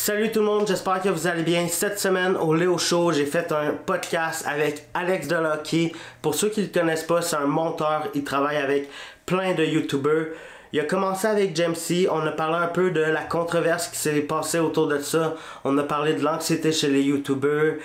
Salut tout le monde, j'espère que vous allez bien. Cette semaine au Léo Show, j'ai fait un podcast avec Alex Delucky. Pour ceux qui ne le connaissent pas, c'est un monteur, il travaille avec plein de YouTubers. Il a commencé avec Jamesy, on a parlé un peu de la controverse qui s'est passée autour de ça. On a parlé de l'anxiété chez les YouTubers,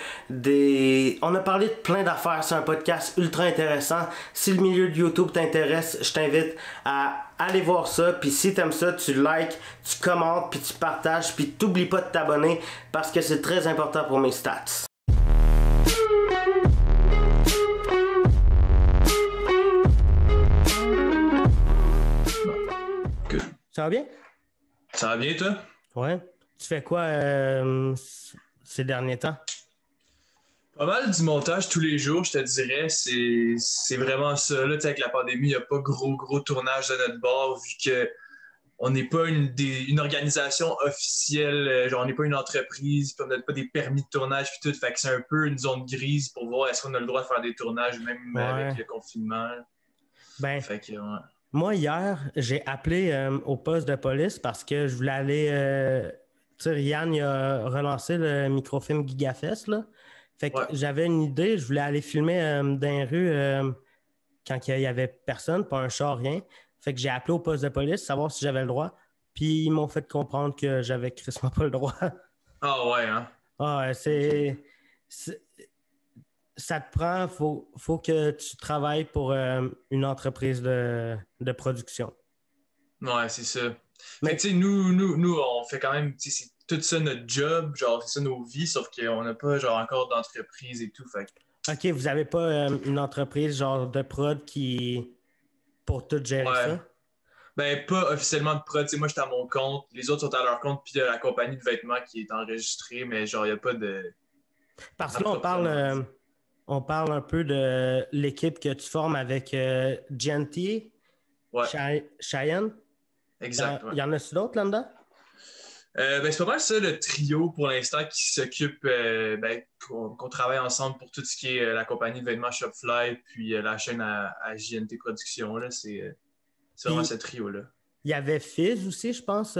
on a parlé de plein d'affaires. C'est un podcast ultra intéressant. Si le milieu de YouTube t'intéresse, je t'invite à aller voir ça. Puis si t'aimes ça, tu likes, tu commentes, puis tu partages, puis t'oublies pas de t'abonner parce que c'est très important pour mes stats. Good. Ça va bien? Ça va bien, toi? Ouais. Tu fais quoi ces derniers temps? Pas mal du montage tous les jours, je te dirais. C'est vraiment ça. Là, avec la pandémie, il n'y a pas gros tournage de notre bord vu que on n'est pas une organisation officielle, genre on n'est pas une entreprise, puis on n'a pas des permis de tournage puis tout. Fait que c'est un peu une zone grise pour voir est-ce qu'on a le droit de faire des tournages même avec le confinement. Ben, fait que, ouais. Moi, hier, j'ai appelé au poste de police parce que je voulais aller... tu sais, Yann il a relancé le microfilm GigaFest, là. Fait que j'avais une idée, je voulais aller filmer dans les rues quand il y avait personne, pas un char, rien. Fait que j'ai appelé au poste de police, savoir si j'avais le droit. Puis ils m'ont fait comprendre que j'avais crissement pas le droit. Ah ouais, hein? Ah, ça te prend, faut que tu travailles pour une entreprise de production. Ouais, c'est ça. Mais Fait que, tu sais, nous, on fait quand même, tu sais, c'est tout ça notre job, genre, c'est ça nos vies, sauf qu'on n'a pas, genre, encore d'entreprise et tout, fait que... OK, vous avez pas une entreprise genre de prod qui pour tout gérer Ouais. ça? Ben, pas officiellement de prod, tu sais, moi, j'étais à mon compte, les autres sont à leur compte, puis il y a la compagnie de vêtements qui est enregistrée, mais genre, il n'y a pas de... Parce que à là, proprement dit. on parle un peu de l'équipe que tu formes avec Genty, Ouais, Cheyenne. exact, ouais. Il y en a-tu d'autres là-dedans? Ben, c'est pas mal ça, le trio, pour l'instant, qui s'occupe, ben, qu'on travaille ensemble pour tout ce qui est la compagnie de vêtements Shopfly, puis la chaîne à JNT Productions, là, c'est vraiment Puis ce trio-là. il y avait Fizz aussi, je pense,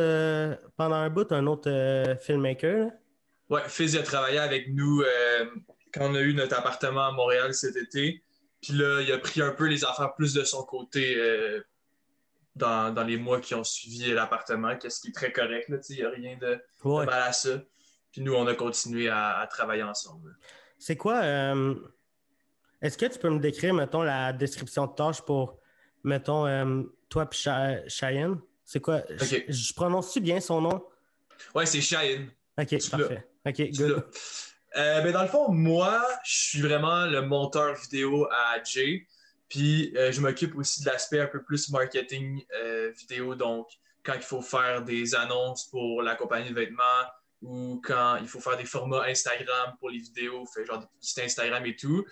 pendant un bout, un autre filmmaker. Là. Ouais, Fizz a travaillé avec nous quand on a eu notre appartement à Montréal cet été. Puis là, il a pris un peu les affaires plus de son côté dans les mois qui ont suivi l'appartement, qu'est-ce qui est très correct. Il n'y a rien de Ouais. mal à ça. Puis nous, on a continué à travailler ensemble. C'est quoi? Est-ce que tu peux me décrire, mettons, la description de tâche pour, mettons, toi puis Cheyenne? C'est quoi? OK. Je prononce-tu bien son nom? Ouais, c'est Cheyenne. OK, Tu l'as. parfait. OK, Tu l'as. good. Ben dans le fond, moi, je suis vraiment le monteur vidéo à Jay. Puis je m'occupe aussi de l'aspect un peu plus marketing vidéo. Donc, quand il faut faire des annonces pour la compagnie de vêtements ou quand il faut faire des formats Instagram pour les vidéos, fait genre des publicités Instagram et tout.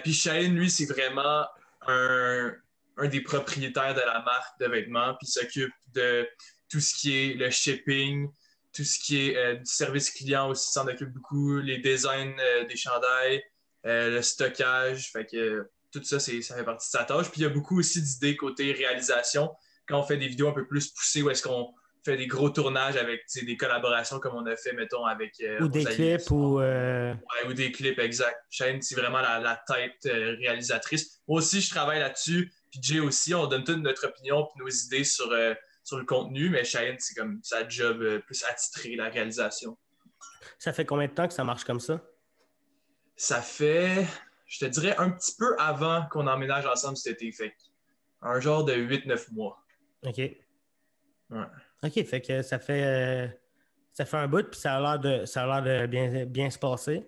Puis Shane, lui, c'est vraiment un des propriétaires de la marque de vêtements. Puis il s'occupe de tout ce qui est le shipping, tout ce qui est du service client aussi s'en occupe beaucoup, les designs des chandails, le stockage, fait que tout ça, ça fait partie de sa tâche. Puis il y a beaucoup aussi d'idées côté réalisation, quand on fait des vidéos un peu plus poussées, où est-ce qu'on fait des gros tournages avec des collaborations comme on a fait, mettons, avec Ou des Rosalie. clips ou... Ouais, ou des clips, exact. Shane, c'est vraiment la tête réalisatrice. Moi aussi, je travaille là-dessus. Puis Jay aussi, on donne toute notre opinion puis nos idées sur le contenu, mais Cheyenne, c'est comme sa job plus attitré, la réalisation. Ça fait combien de temps que ça marche comme ça? Ça fait, je te dirais, un petit peu avant qu'on emménage ensemble cet été. Fait un genre de 8-9 mois. OK. Ouais. OK, fait que ça fait un bout, puis ça a l'air de bien se passer.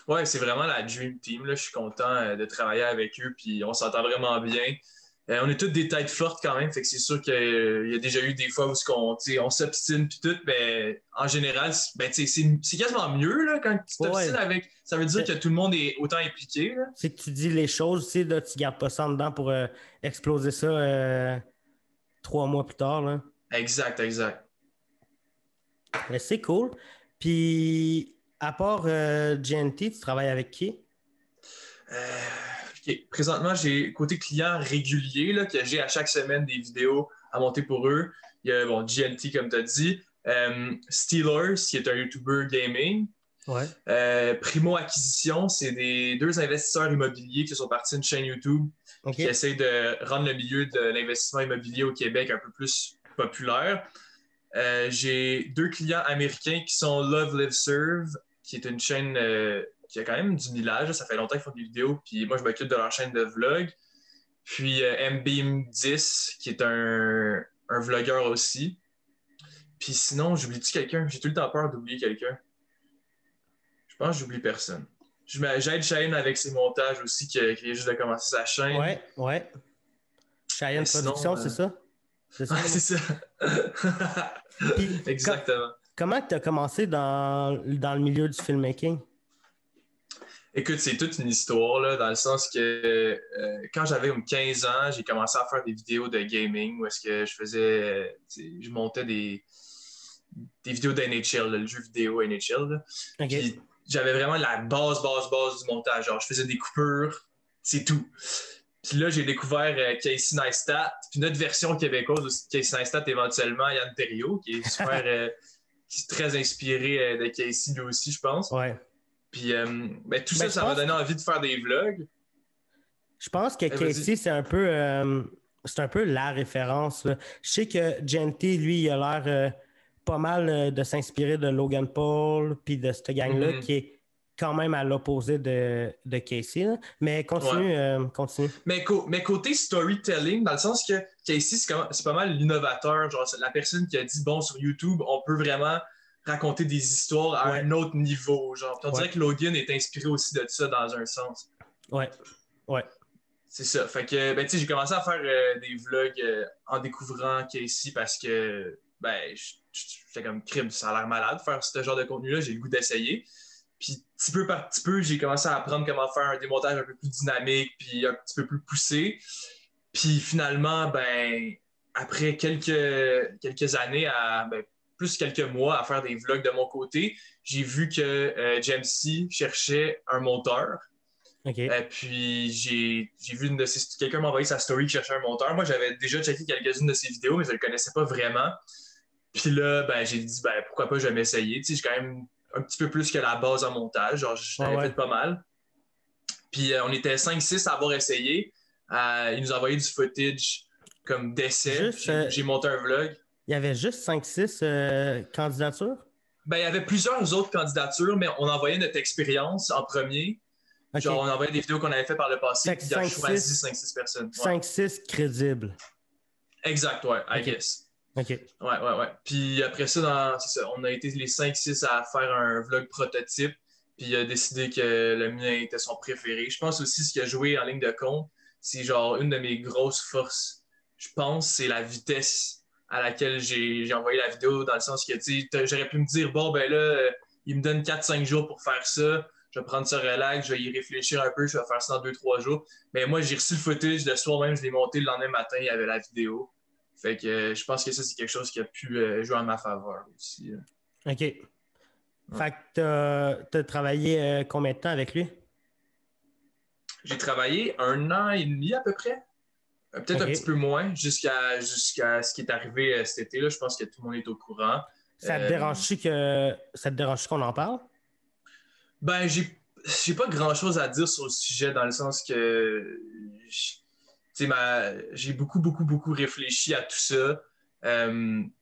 Ouais, c'est vraiment la Dream Team. Là. Je suis content de travailler avec eux, puis on s'entend vraiment bien. On est toutes des têtes fortes quand même, fait que c'est sûr qu'il y a déjà eu des fois où on s'obstine puis tout, mais en général, c'est quasiment mieux là, quand tu t'obstines avec. Ça veut dire que tout le monde est autant impliqué. Là. C'est que tu dis les choses, tu sais, là, tu gardes pas ça en dedans pour exploser ça 3 mois plus tard. Là. Exact. Mais c'est cool. Puis, à part GNT, tu travailles avec qui? OK. Présentement, j'ai côté client régulier là, que j'ai à chaque semaine des vidéos à monter pour eux. Il y a GLT, comme tu as dit. Steelers, qui est un YouTuber gaming. Ouais. Primo Acquisition, c'est deux investisseurs immobiliers qui sont partis d'une chaîne YouTube qui essayent de rendre le milieu de l'investissement immobilier au Québec un peu plus populaire. J'ai 2 clients américains qui sont Love Live Serve, qui est une chaîne qui a quand même du millage. Ça fait longtemps qu'ils font des vidéos, puis moi, je m'occupe de leur chaîne de vlog. Puis MBeam10, qui est un vlogueur aussi. Puis sinon, j'oublie-tu quelqu'un? J'ai tout le temps peur d'oublier quelqu'un. Je pense que j'oublie personne. J'aide Cheyenne avec ses montages aussi, qui vient juste de commencer sa chaîne. Ouais. Cheyenne Production, c'est ça? C'est ça. C'est ça. Puis, exactement. Comment tu as commencé dans le milieu du filmmaking? Écoute, c'est toute une histoire, là, dans le sens que quand j'avais 15 ans, j'ai commencé à faire des vidéos de gaming où est-ce que je montais des vidéos d'NHL, le jeu vidéo NHL. Là. Okay. Puis j'avais vraiment la base du montage. Genre, je faisais des coupures, c'est tout. Puis là, j'ai découvert Casey Neistat, puis notre version québécoise aussi de Casey Neistat, éventuellement, Yann Terriot, qui est super, qui est très inspiré de Casey lui aussi, je pense. Ouais. Puis tout ça, ça m'a donné envie de faire des vlogs. Je pense que Casey, c'est un peu la référence. Là. Je sais que Genty, lui, il a l'air pas mal de s'inspirer de Logan Paul puis de cette gang-là qui est quand même à l'opposé de Casey. Là. Mais continue. Mais côté storytelling, dans le sens que Casey, c'est pas mal l'innovateur. Genre, c'est la personne qui a dit, bon, sur YouTube, on peut vraiment raconter des histoires à un autre niveau. Genre, on dirait que Logan est inspiré aussi de ça dans un sens. Ouais. C'est ça. Fait que, j'ai commencé à faire des vlogs en découvrant Casey parce que, j'étais comme crime, ça a l'air malade de faire ce genre de contenu-là. J'ai le goût d'essayer. Puis, petit peu par petit peu, j'ai commencé à apprendre comment faire un démontage un peu plus dynamique puis un petit peu plus poussé. Puis, finalement, après quelques années plus quelques mois à faire des vlogs de mon côté, j'ai vu que Jamesy cherchait un monteur. Puis j'ai vu quelqu'un m'a envoyé sa story qui cherchait un monteur. Moi, j'avais déjà checké quelques-unes de ses vidéos, mais je ne le connaissais pas vraiment. Puis là, j'ai dit, pourquoi pas, je vais m'essayer. Tu sais, j'ai quand même un petit peu plus que la base en montage. Genre, je l'avais fait pas mal. Puis on était 5-6 à avoir essayé. Il nous a envoyé du footage comme d'essai. J'ai monté un vlog. Il y avait juste 5-6 candidatures? Il y avait plusieurs autres candidatures, mais on envoyait notre expérience en premier. Okay. Genre, on envoyait des vidéos qu'on avait fait par le passé, puis il a choisi 5-6 personnes. 5-6 crédibles. Exact, ouais, I guess. OK. Ouais. Puis après ça, on a été les 5-6 à faire un vlog prototype, puis il a décidé que le mien était son préféré. Je pense aussi ce qu'il a joué en ligne de compte, c'est genre une de mes grosses forces. Je pense c'est la vitesse à laquelle j'ai envoyé la vidéo, dans le sens que, tu sais, j'aurais pu me dire, bon, il me donne 4-5 jours pour faire ça. Je vais prendre ça relax, je vais y réfléchir un peu, je vais faire ça dans 2-3 jours. Mais moi, j'ai reçu le footage le soir même, je l'ai monté le lendemain matin, il y avait la vidéo. Fait que je pense que ça, c'est quelque chose qui a pu jouer en ma faveur aussi. OK. Ouais. Fait que t'as travaillé combien de temps avec lui? J'ai travaillé 1 an et demi à peu près. Peut-être un petit peu moins, jusqu'à ce qui est arrivé cet été. Là, je pense que tout le monde est au courant. Ça te dérange qu'on en parle? J'ai pas grand-chose à dire sur le sujet, dans le sens que j'ai beaucoup réfléchi à tout ça.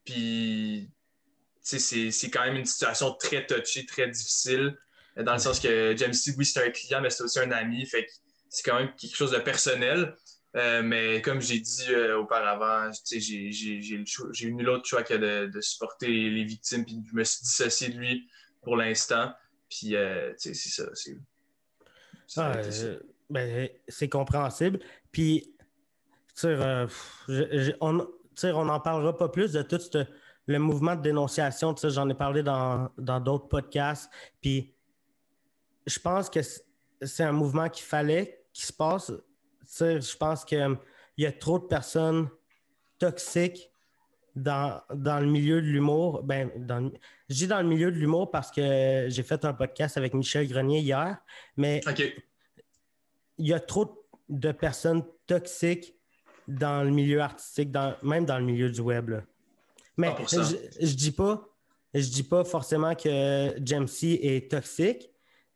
Puis c'est quand même une situation très touchée, très difficile, dans le sens que Jamesy, oui, c'est un client, mais c'est aussi un ami. Fait que c'est quand même quelque chose de personnel. Mais comme j'ai dit auparavant, j'ai eu nul autre choix que de supporter les victimes, puis je me suis dissocié de lui pour l'instant. Puis, c'est ça. C'est compréhensible. Puis, on n'en parlera pas plus de tout le mouvement de dénonciation. J'en ai parlé dans d'autres podcasts. Puis, je pense que c'est un mouvement qu'il fallait qu'il se passe. Je pense qu'il y a trop de personnes toxiques dans le milieu de l'humour. Je dis dans le milieu de l'humour parce que j'ai fait un podcast avec Michel Grenier hier, mais il y a trop de personnes toxiques dans le milieu artistique, même dans le milieu du web. Là. Mais je dis pas Je dis pas forcément que Jamesy est toxique.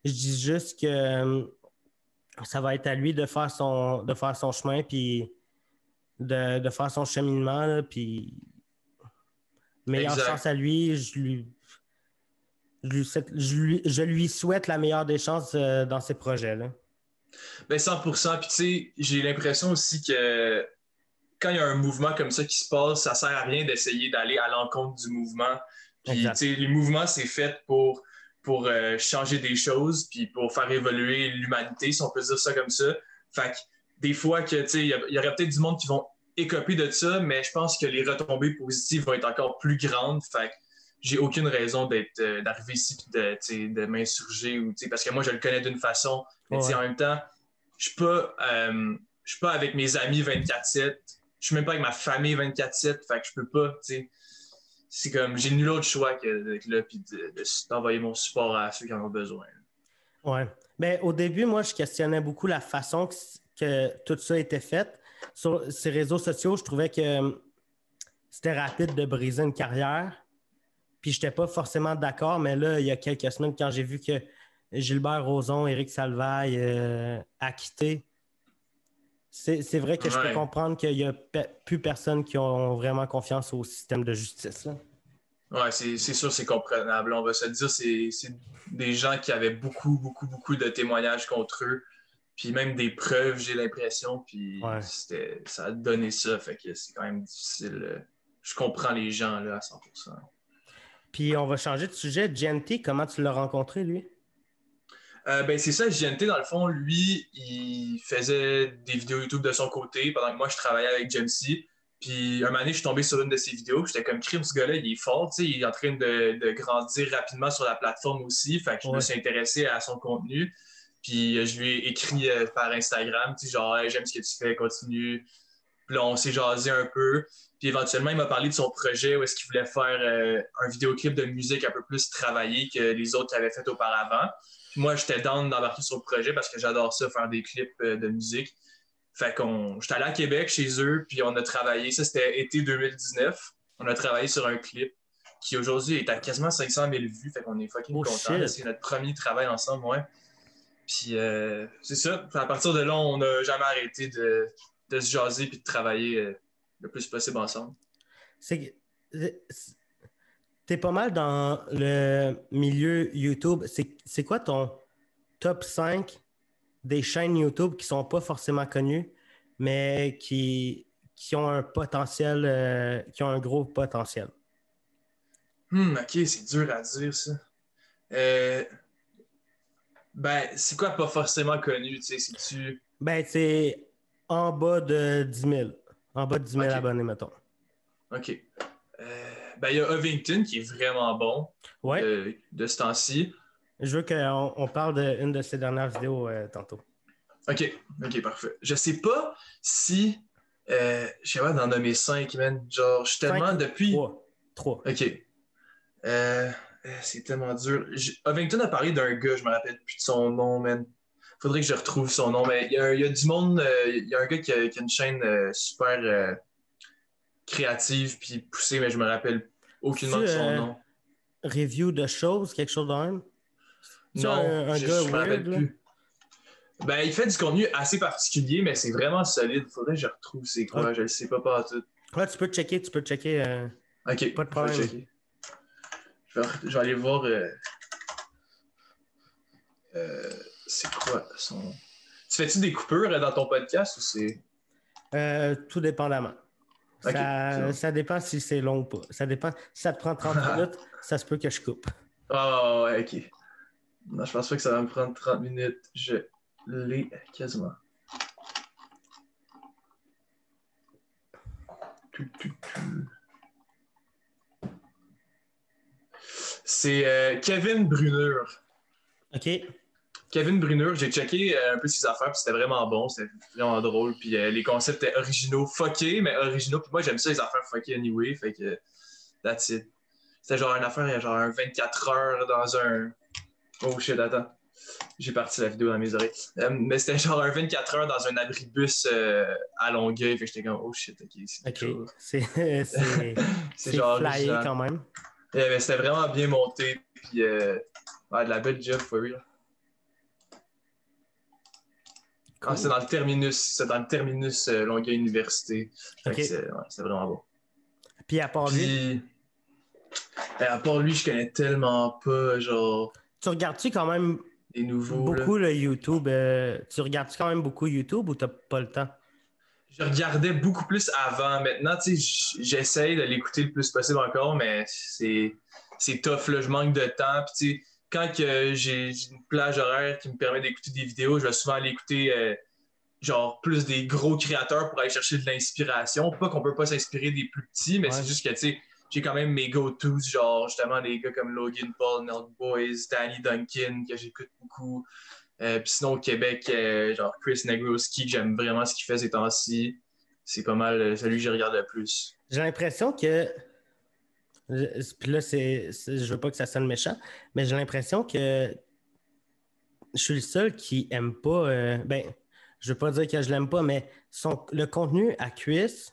Je dis juste que ça va être à lui de faire son chemin, puis de faire son cheminement, là, puis meilleure chance Exact. à lui. Je lui souhaite la meilleure des chances dans ses projets, là. Ben 100%. Puis tu sais, j'ai l'impression aussi que quand il y a un mouvement comme ça qui se passe, ça sert à rien d'essayer d'aller à l'encontre du mouvement. Puis tu Exact. sais, les mouvements, c'est fait pour changer des choses, puis pour faire évoluer l'humanité, si on peut dire ça comme ça. Fait que des fois que tu sais, il y aurait peut-être du monde qui vont écoper de ça, mais je pense que les retombées positives vont être encore plus grandes. Fait que j'ai aucune raison d'arriver ici et de m'insurger ou parce que moi je le connais d'une façon, mais Ouais. en même temps, je suis pas je suis pas avec mes amis 24/7, je suis même pas avec ma famille 24/7, fait que je peux pas, tu sais. C'est comme, j'ai nul autre choix que d'être là et d'envoyer mon support à ceux qui en ont besoin. Ouais. Ben, au début, moi, je questionnais beaucoup la façon que tout ça était fait. Sur ces réseaux sociaux, je trouvais que c'était rapide de briser une carrière. Puis je n'étais pas forcément d'accord, mais là, il y a quelques semaines, quand j'ai vu que Gilbert Rozon, Éric Salvaille a quitté, c'est vrai que je peux Ouais. comprendre qu'il n'y a plus personne qui ont vraiment confiance au système de justice, là. Ouais, c'est sûr, c'est comprenable. On va se le dire, c'est des gens qui avaient beaucoup, beaucoup, beaucoup de témoignages contre eux. Puis même des preuves, j'ai l'impression. Puis Ouais. ça a donné ça. Fait que c'est quand même difficile. Je comprends les gens là à 100%. Puis on va changer de sujet. GNT, comment tu l'as rencontré, lui? Ben c'est ça, JNT, dans le fond, lui, il faisait des vidéos YouTube de son côté pendant que moi, je travaillais avec Jamesy. Puis un moment donné, je suis tombé sur une de ses vidéos. J'étais comme, crime, ce gars-là, il est fort, tu sais, il est en train de grandir rapidement sur la plateforme aussi. Fait que je me Ouais. suis intéressé à son contenu. Puis je lui ai écrit par Instagram, tu sais, genre, hey, j'aime ce que tu fais, continue. Puis là, on s'est jasé un peu. Puis éventuellement, il m'a parlé de son projet où est-ce qu'il voulait faire un vidéoclip de musique un peu plus travaillé que les autres avaient fait auparavant. Puis moi, j'étais down d'embarquer sur le projet parce que j'adore ça, faire des clips de musique. Fait qu'on, j'étais allé à Québec chez eux, puis on a travaillé. Ça, c'était été 2019. On a travaillé sur un clip qui aujourd'hui est à quasiment 500 000 vues. Fait qu'on est fucking Oh contents. shit! C'est notre premier travail ensemble, ouais. Puis c'est ça. À partir de là, on n'a jamais arrêté de se jaser puis de travailler le plus possible ensemble. C'est, t'es pas mal dans le milieu YouTube. C'est quoi ton top 5 des chaînes YouTube qui sont pas forcément connues, mais qui ont un potentiel, qui ont un gros potentiel? Ok, c'est dur à dire ça. Euh, ben, c'est quoi pas forcément connu, tu sais, c'est-tu... Ben, c'est en bas de 10 000. En bas de 10 000 Ok, abonnés, mettons. ok. Ben, il y a Ovington qui est vraiment bon Ouais. de ce temps-ci. Je veux qu'on parle d'une de ses dernières vidéos tantôt. Ok, ok, parfait. Je sais pas si... je sais pas d'en nommer 5, man. Genre, je suis 5 tellement ou depuis... 3? 3. Ok. C'est tellement dur. Ovington a parlé d'un gars, je me rappelle plus de son nom, man. Faudrait que je retrouve son nom, mais il y a du monde, il y a un gars qui a une chaîne super créative puis poussée, mais je me rappelle aucunement C'est-tu de son nom. review de choses, quelque chose de même? C'est Non, un gars je me weird, rappelle là? plus. Ben, il fait du contenu assez particulier, mais c'est vraiment solide. Faudrait que je retrouve c'est Ah, quoi, je le sais pas tout. ouais, tu peux checker, Ok, pas de je vais problème. checker. Je vais aller voir c'est quoi son. Tu fais-tu des coupures dans ton podcast ou c'est. Tout dépendamment. Ok, c'est bon. Ça dépend si c'est long ou pas. Ça dépend. Si ça te prend 30 minutes, ça se peut que je coupe. Ah, ouais, ok. Non, je pense pas que ça va me prendre 30 minutes. Je l'ai quasiment. C'est Kevin Bruneur. OK. Kevin Bruneur, j'ai checké un peu ses affaires, puis c'était vraiment bon, c'était vraiment drôle, puis les concepts étaient originaux, fuckés, mais originaux. Puis moi, j'aime ça, les affaires fuckées anyway, fait que that's it. C'était genre une affaire, genre un 24 heures dans un. Oh shit, attends. J'ai parti la vidéo dans mes oreilles. Mais c'était genre un 24 heures dans un abribus à Longueuil. Fait que j'étais comme, oh shit, ok, c'est quelque OK. chose. C'est C'est genre flyé original. quand même. Mais c'était vraiment bien monté. Puis, ouais, de la belle job, for real. Cool. Ah, c'est dans le terminus. C'est dans le terminus Longueuil Université. Fait Ok. que c'est vraiment bon. Puis à part lui, Puis, à part lui, je connais tellement pas, genre, tu regardes-tu quand même des nouveaux, là. beaucoup le YouTube? Tu regardes-tu quand même beaucoup YouTube ou t'as pas le temps? Je regardais beaucoup plus avant. Maintenant, tu sais, j'essaye de l'écouter le plus possible encore, mais c'est tough, là. Je manque de temps. Puis, tu sais, quand que j'ai une plage horaire qui me permet d'écouter des vidéos, je vais souvent aller écouter genre plus des gros créateurs pour aller chercher de l'inspiration. Pas qu'on peut pas s'inspirer des plus petits, mais Ouais. c'est juste que, tu sais, j'ai quand même mes go-tos, genre justement des gars comme Logan Paul, Nelk Boys, Danny Duncan, que j'écoute beaucoup. Puis sinon, au Québec, genre Chris Negroski, que j'aime vraiment ce qu'il fait ces temps-ci. C'est pas mal celui que je regarde le plus. J'ai l'impression que. Puis là, je veux pas que ça sonne méchant, mais j'ai l'impression que je suis le seul qui aime pas. Ben, je veux pas dire que je l'aime pas, mais le contenu à Chris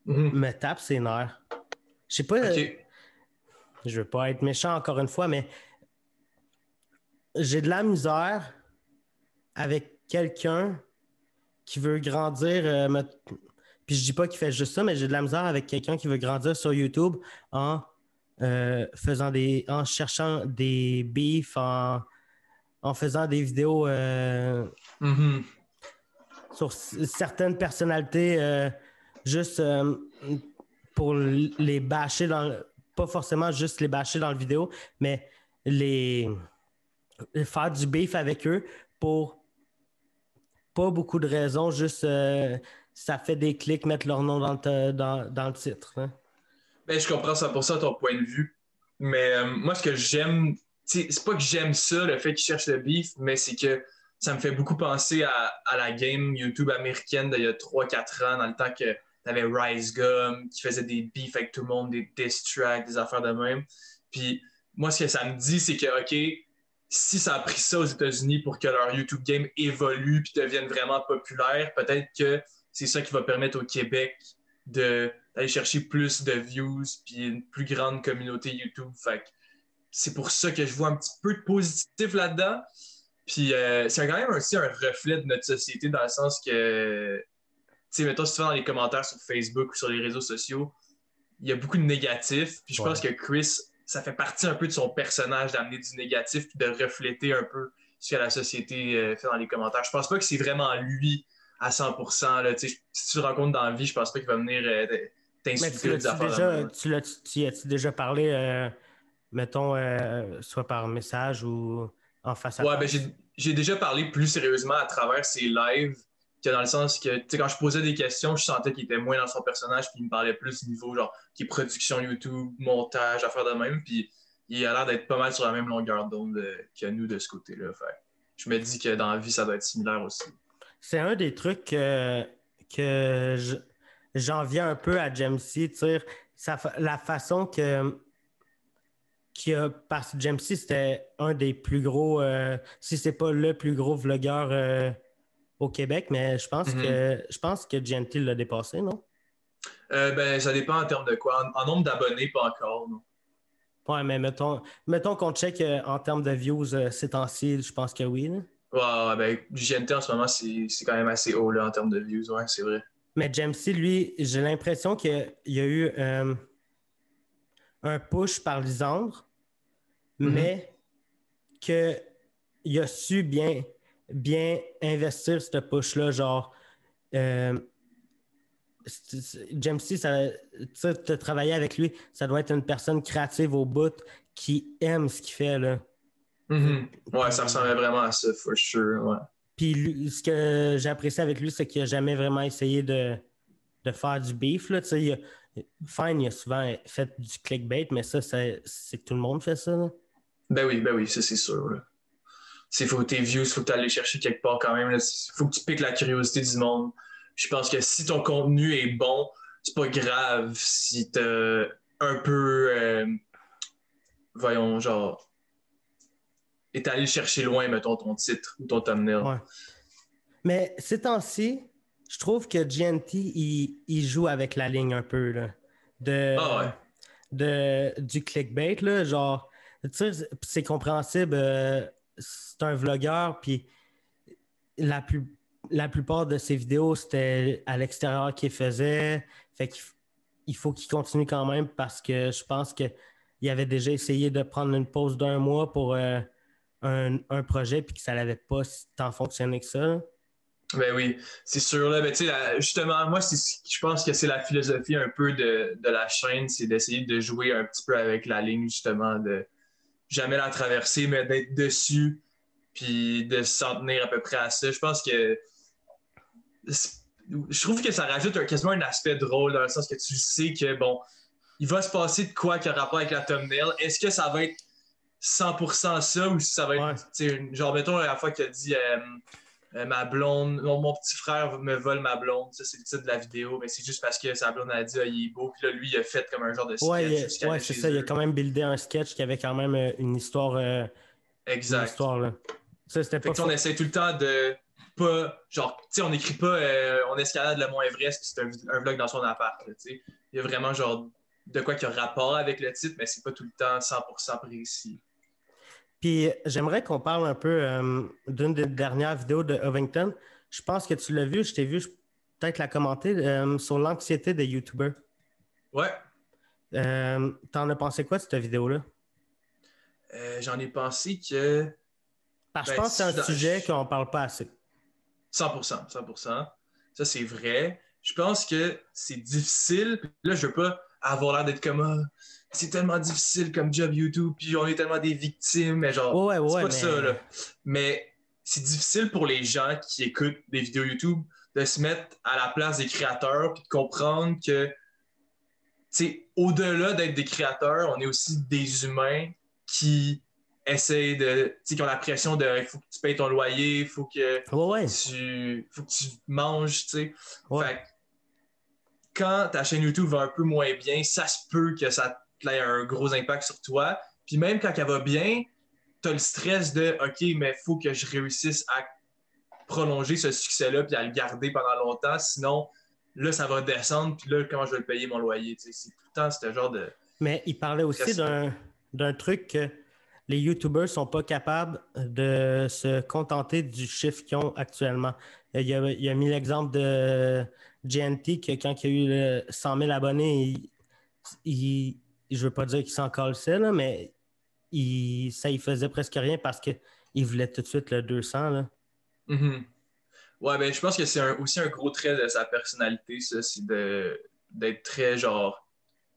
Mhm. me tape ses nerfs. Je sais pas. OK. Je veux pas être méchant encore une fois, mais j'ai de la misère avec quelqu'un qui veut grandir. Puis je dis pas qu'il fait juste ça, mais j'ai de la misère avec quelqu'un qui veut grandir sur YouTube en en cherchant des beefs, en faisant des vidéos Mhm. sur certaines personnalités juste pour les bâcher pas forcément juste les bâcher dans le vidéo, mais les faire du beef avec eux pour pas beaucoup de raisons, juste ça fait des clics, mettre leur nom dans le titre. Hein. Ben, je comprends 100% ton point de vue. Mais moi, ce que j'aime, tu sais, c'est pas que j'aime ça, le fait qu'ils cherchent le beef, mais c'est que ça me fait beaucoup penser à la game YouTube américaine d'il y a 3-4 ans, dans le temps que t'avais Rise Gum, qui faisait des beefs avec tout le monde, des diss tracks, des affaires de même. Puis moi, ce que ça me dit, c'est que, OK, si ça a pris ça aux États-Unis pour que leur YouTube game évolue puis devienne vraiment populaire, peut-être que c'est ça qui va permettre au Québec d'aller chercher plus de views puis une plus grande communauté YouTube. Fait que c'est pour ça que je vois un petit peu de positif là-dedans. Puis c'est quand même aussi un reflet de notre société dans le sens que, tu sais, mettons, si tu vas dans les commentaires sur Facebook ou sur les réseaux sociaux, il y a beaucoup de négatifs. Puis je pense que Chris, ça fait partie un peu de son personnage d'amener du négatif puis de refléter un peu ce que la société fait dans les commentaires. Je pense pas que c'est vraiment lui à 100%. Là. Si tu le rencontres dans la vie, je pense pas qu'il va venir t'insulter des affaires de même. Tu as-tu déjà parlé, mettons, soit par message ou en face à Ouais, ben face? j'ai déjà parlé plus sérieusement à travers ses lives, que dans le sens que, tu sais, quand je posais des questions, je sentais qu'il était moins dans son personnage, puis il me parlait plus niveau, genre, qui est production YouTube, montage, affaires de même, puis il a l'air d'être pas mal sur la même longueur d'onde que nous de ce côté-là. Fait je me dis que dans la vie, ça doit être similaire aussi. C'est un des trucs que j'en viens un peu à Jamesy, tu sais, la façon parce que Jamesy, c'était un des plus gros, si c'est pas le plus gros vlogueur au Québec, mais Mhm. je pense que Gentil l'a dépassé, non? Ben, ça dépend en termes de quoi. En nombre d'abonnés, pas encore, non. Ouais, mais mettons qu'on check en termes de views ces temps-ci, je pense que oui. Là. Ouais, ouais, ben, GNT en ce moment, c'est quand même assez haut là, en termes de views, ouais, c'est vrai. Mais Jamesy, lui, j'ai l'impression qu'il y a eu un push par Lisandre, Mhm. mais qu'il a su bien investir ce push-là. Genre, euh, Jamesy, tu as travaillé avec lui, ça doit être une personne créative au bout qui aime ce qu'il fait. Là. Mhm. Ouais, ça Puis, ressemblait vraiment à ça, for sure, ouais. ce que j'ai apprécié avec lui, c'est qu'il n'a jamais vraiment essayé de faire du beef. Là. Fine, il a souvent fait du clickbait, mais ça, c'est que tout le monde fait ça. Là. Ben oui, ça c'est sûr, là. Faut tes views, faut que tu ailles chercher quelque part quand même. Faut que tu piques la curiosité du monde. Je pense que si ton contenu est bon, c'est pas grave si t'as un peu, voyons, genre, est allé chercher loin, mettons, ton titre ou ton thumbnail. Ouais. Mais ces temps-ci, je trouve que GNT, il joue avec la ligne un peu. Là, Ah de, ouais. du clickbait, là, genre, tu sais, c'est compréhensible, c'est un vlogueur, puis la, plus, la plupart de ses vidéos, c'était à l'extérieur qu'il faisait, fait qu'il faut qu'il continue quand même parce que je pense qu'il avait déjà essayé de prendre une pause d'un mois pour un projet, puis que ça n'avait pas tant fonctionné que ça. Ben oui, c'est sûr. Là, ben, justement, moi, je pense que c'est la philosophie un peu de la chaîne, c'est d'essayer de jouer un petit peu avec la ligne, justement, de jamais la traverser, mais d'être dessus, puis de s'en tenir à peu près à ça. Je pense que je trouve que ça rajoute quasiment un aspect drôle dans le sens que tu sais que, bon, il va se passer de quoi qui a rapport avec la thumbnail. Est-ce que ça va être 100% ça ou si ça va être, Ouais. genre, mettons, la fois qu'il a dit ma blonde, mon petit frère me vole ma blonde, ça c'est le titre de la vidéo, mais c'est juste parce que sa blonde a dit, ah, il est beau, puis là, lui, il a fait comme un genre de sketch jusqu'à aller C'est chez ça. Il a eux. quand même buildé un sketch qui avait quand même une histoire. Une Exact. histoire, là. Ça, c'était Fait pas que on faux. essaie tout le temps de pas, genre, tu sais, on n'écrit pas on escalade le Mont Everest, puis c'est un vlog dans son appart, tu sais. Il y a vraiment, genre, de quoi qui a rapport avec le titre, mais c'est pas tout le temps 100% précis. Puis j'aimerais qu'on parle un peu d'une des dernières vidéos de Ovington. Je pense que tu l'as vu, je t'ai vu peut-être la commenter sur l'anxiété des YouTubers. Ouais. T'en as pensé quoi de cette vidéo-là? J'en ai pensé que, Parce que je ben, pense que c'est un sujet qu'on parle pas assez. 100%, 100%. Ça, c'est vrai. Je pense que c'est difficile. Là, je veux pas avoir l'air d'être comme ah, c'est tellement difficile comme job YouTube, puis on est tellement des victimes, mais genre, c'est Ouais, pas ça, là. mais... Mais c'est difficile pour les gens qui écoutent des vidéos YouTube de se mettre à la place des créateurs, puis de comprendre que, tu sais, au-delà d'être des créateurs, on est aussi des humains qui essayent de, tu sais, qui ont la pression de, il faut que tu payes ton loyer, Ouais, faut que tu manges, tu sais. ouais. Fait que quand ta chaîne YouTube va un peu moins bien, ça se peut que ça ait un gros impact sur toi. Puis même quand elle va bien, t'as le stress de, OK, mais il faut que je réussisse à prolonger ce succès-là puis à le garder pendant longtemps. Sinon, là, ça va descendre. Puis là, comment je vais le payer mon loyer? Tu sais, c'est tout le temps ce genre de Mais il parlait aussi pression. d'un truc que les YouTubers sont pas capables de se contenter du chiffre qu'ils ont actuellement. Il a mis l'exemple de GNT que quand il y a eu 100 000 abonnés, je veux pas dire qu'il s'en calçait, là, mais ça y faisait presque rien parce qu'il voulait tout de suite le 200, là. Mhm. Ouais, ben je pense que c'est aussi un gros trait de sa personnalité, ça, c'est d'être très genre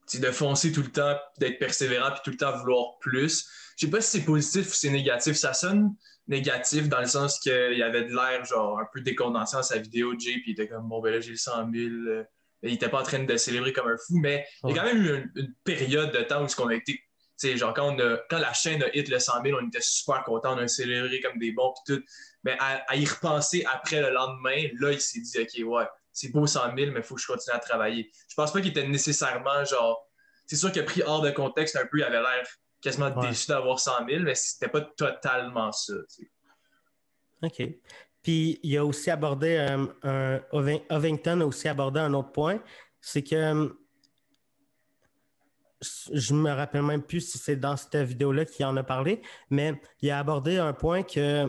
c'est de foncer tout le temps, d'être persévérant, puis tout le temps vouloir plus. Je sais pas si c'est positif ou c'est négatif. Ça sonne négatif dans le sens qu'il y avait de l'air genre un peu décondensé dans sa vidéo, Jay, puis il était comme bon ben là j'ai le 100 000. Il était pas en train de célébrer comme un fou, mais il y a Ouais. quand même eu une période de temps où on a été, tu sais, genre quand la chaîne a hit le 100 000, on était super contents, on a célébré comme des bons, puis tout. Mais à y repenser après le lendemain, là, il s'est dit, OK, ouais, c'est beau 100 000, mais il faut que je continue à travailler. Je pense pas qu'il était nécessairement genre. C'est sûr qu'il a pris hors de contexte un peu, il avait l'air quasiment Ouais. déçu d'avoir 100 000, mais c'était pas totalement ça. Tu sais. OK. Puis il a aussi abordé Ovington a aussi abordé un autre point, c'est que je me rappelle même plus si c'est dans cette vidéo-là qu'il en a parlé, mais il a abordé un point que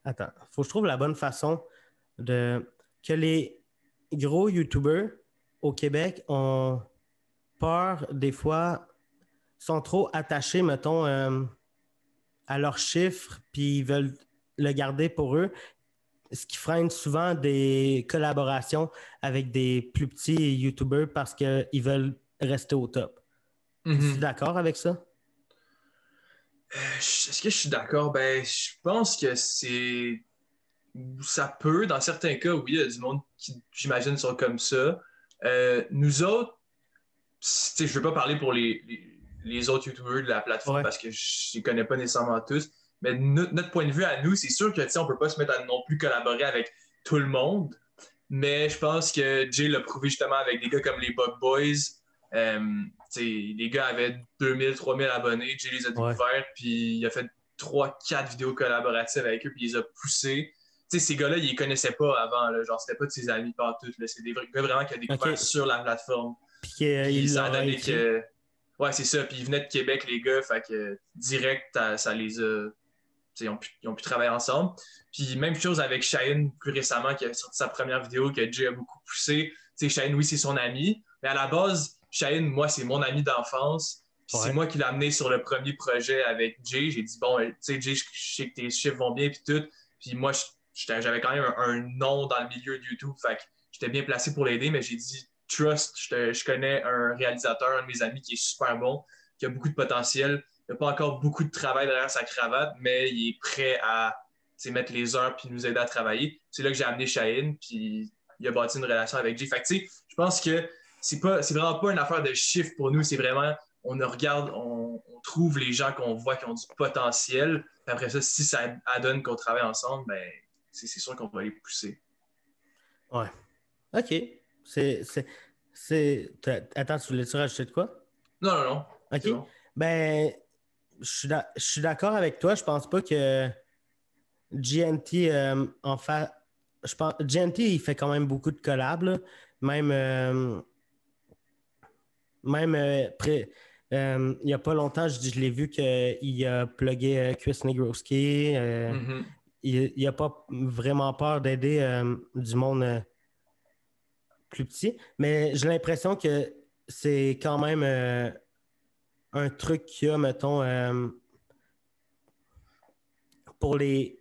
attends, faut que je trouve la bonne façon de que les gros YouTubers au Québec ont peur des fois, sont trop attachés, mettons, à leurs chiffres, puis ils veulent le garder pour eux, ce qui freine souvent des collaborations avec des plus petits YouTubers parce qu'ils veulent rester au top. Es-tu Mhm. d'accord avec ça? Est-ce que je suis d'accord? Ben, je pense que c'est. Ça peut, dans certains cas, oui, il y a du monde qui, j'imagine, sont comme ça. Nous autres, tu sais, je ne veux pas parler pour les autres YouTubers de la plateforme Ouais. parce que je ne les connais pas nécessairement tous, mais notre point de vue à nous, c'est sûr que, tu sais, on ne peut pas se mettre à non plus collaborer avec tout le monde. Mais je pense que Jay l'a prouvé justement avec des gars comme les Bug Boys. Les gars avaient 2000, 3000 abonnés. Jay les a Ouais. découverts, puis il a fait 3, 4 vidéos collaboratives avec eux, puis il les a poussés. Ces gars-là, ils les connaissaient pas avant. Là, genre, c'était pas de ses amis partout. C'est des gars vraiment qu'il a découvert OK. sur la plateforme. Puis Puis qu'il ça a leur a donné écrit. que. Ouais, c'est ça. Puis ils venaient de Québec, les gars. Fait que direct, ça les a. Ils ont pu travailler ensemble. Puis même chose avec Shane plus récemment, qui a sorti sa première vidéo, que Jay a beaucoup poussé. Shane, oui, c'est son ami. Mais à la base, Shane, moi, c'est mon ami d'enfance. Puis c'est Ouais. moi qui l'ai amené sur le premier projet avec Jay. J'ai dit, bon, tu sais, Jay, je sais que tes chiffres vont bien, puis tout. Puis moi, j'avais quand même un nom dans le milieu de YouTube. Fait que j'étais bien placé pour l'aider, mais j'ai dit, trust, je connais un réalisateur, un de mes amis qui est super bon, qui a beaucoup de potentiel. Il n'a pas encore beaucoup de travail derrière sa cravate, mais il est prêt à mettre les heures puis nous aider à travailler. C'est là que j'ai amené Shaheen, puis il a bâti une relation avec Jay. Fait que, je pense que c'est vraiment pas une affaire de chiffres pour nous, c'est vraiment, on regarde, on trouve les gens qu'on voit qui ont du potentiel. Puis après ça, si ça adonne qu'on travaille ensemble, ben, c'est sûr qu'on va les pousser. Ouais. OK. C'est, c'est, Attends, tu voulais-tu rajouter de quoi? Non, non, non, c'est OK. bon. Ben, je suis d'accord avec toi. Je pense pas que GNT en fait. GNT, il fait quand même beaucoup de collabs, là. Même, même il n'y a pas longtemps, je l'ai vu qu'il a plugué Chris Negroski. Mm-hmm. Il n'a pas vraiment peur d'aider du monde plus petit. Mais j'ai l'impression que c'est quand même un truc qu'il y a, mettons, pour les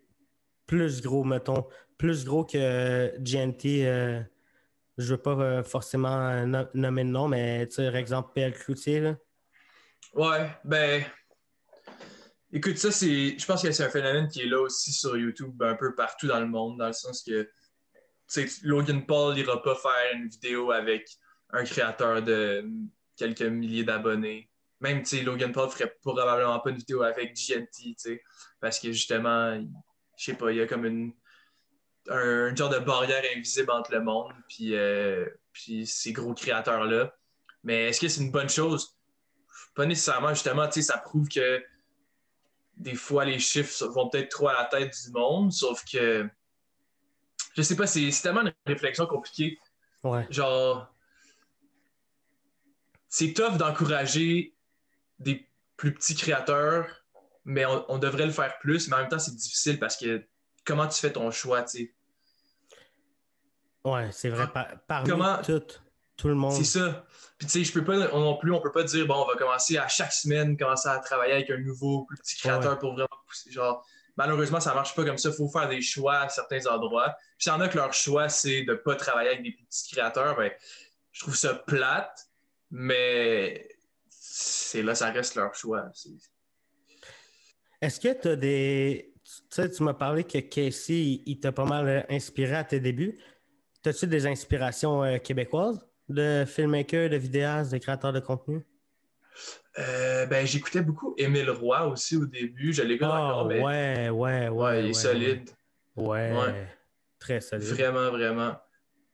plus gros, mettons, plus gros que GNT. Je veux pas forcément nommer de nom, mais tu sais, par exemple, PL Cloutier, là. Ouais, ben, écoute, ça, je pense que c'est un phénomène qui est là aussi sur YouTube, ben, un peu partout dans le monde, dans le sens que, tu sais, Logan Paul n'ira pas faire une vidéo avec un créateur de quelques milliers d'abonnés. Même, tu sais, Logan Paul ferait probablement pas une vidéo avec GNT, tu sais, parce que justement, je sais pas, il y a comme un genre de barrière invisible entre le monde puis ces gros créateurs-là. Mais est-ce que c'est une bonne chose? Pas nécessairement, justement, tu sais, ça prouve que des fois, les chiffres vont peut-être trop à la tête du monde, sauf que, je sais pas, c'est tellement une réflexion compliquée. Ouais. Genre, c'est tough d'encourager des plus petits créateurs, mais on devrait le faire plus, mais en même temps, c'est difficile parce que comment tu fais ton choix, tu sais? Ouais, c'est vrai. Parmi Comment, tout le c'est monde. ça. Puis tu sais, je peux pas non plus, on peut pas dire, bon, on va commencer à chaque semaine, commencer à travailler avec un nouveau, plus petit Ouais, ouais. créateur pour vraiment pousser. Genre, malheureusement, ça marche pas comme ça. Il faut faire des choix à certains endroits. Puis s'il y en a que leur choix, c'est de pas travailler avec des plus petits créateurs, ben, je trouve ça plate, mais c'est là, ça reste leur choix. Est-ce que tu as des. Tu sais, tu m'as parlé que Casey, il t'a pas mal inspiré à tes débuts. As-tu des inspirations québécoises de filmmakers, de vidéastes, de créateurs de contenu? Ben, j'écoutais beaucoup Émile Roy aussi au début. Je l'écoute encore, Oh, mais ouais, ouais, ouais, ouais, il est ouais, ouais. solide. Ouais, Ouais, très solide. vraiment, vraiment.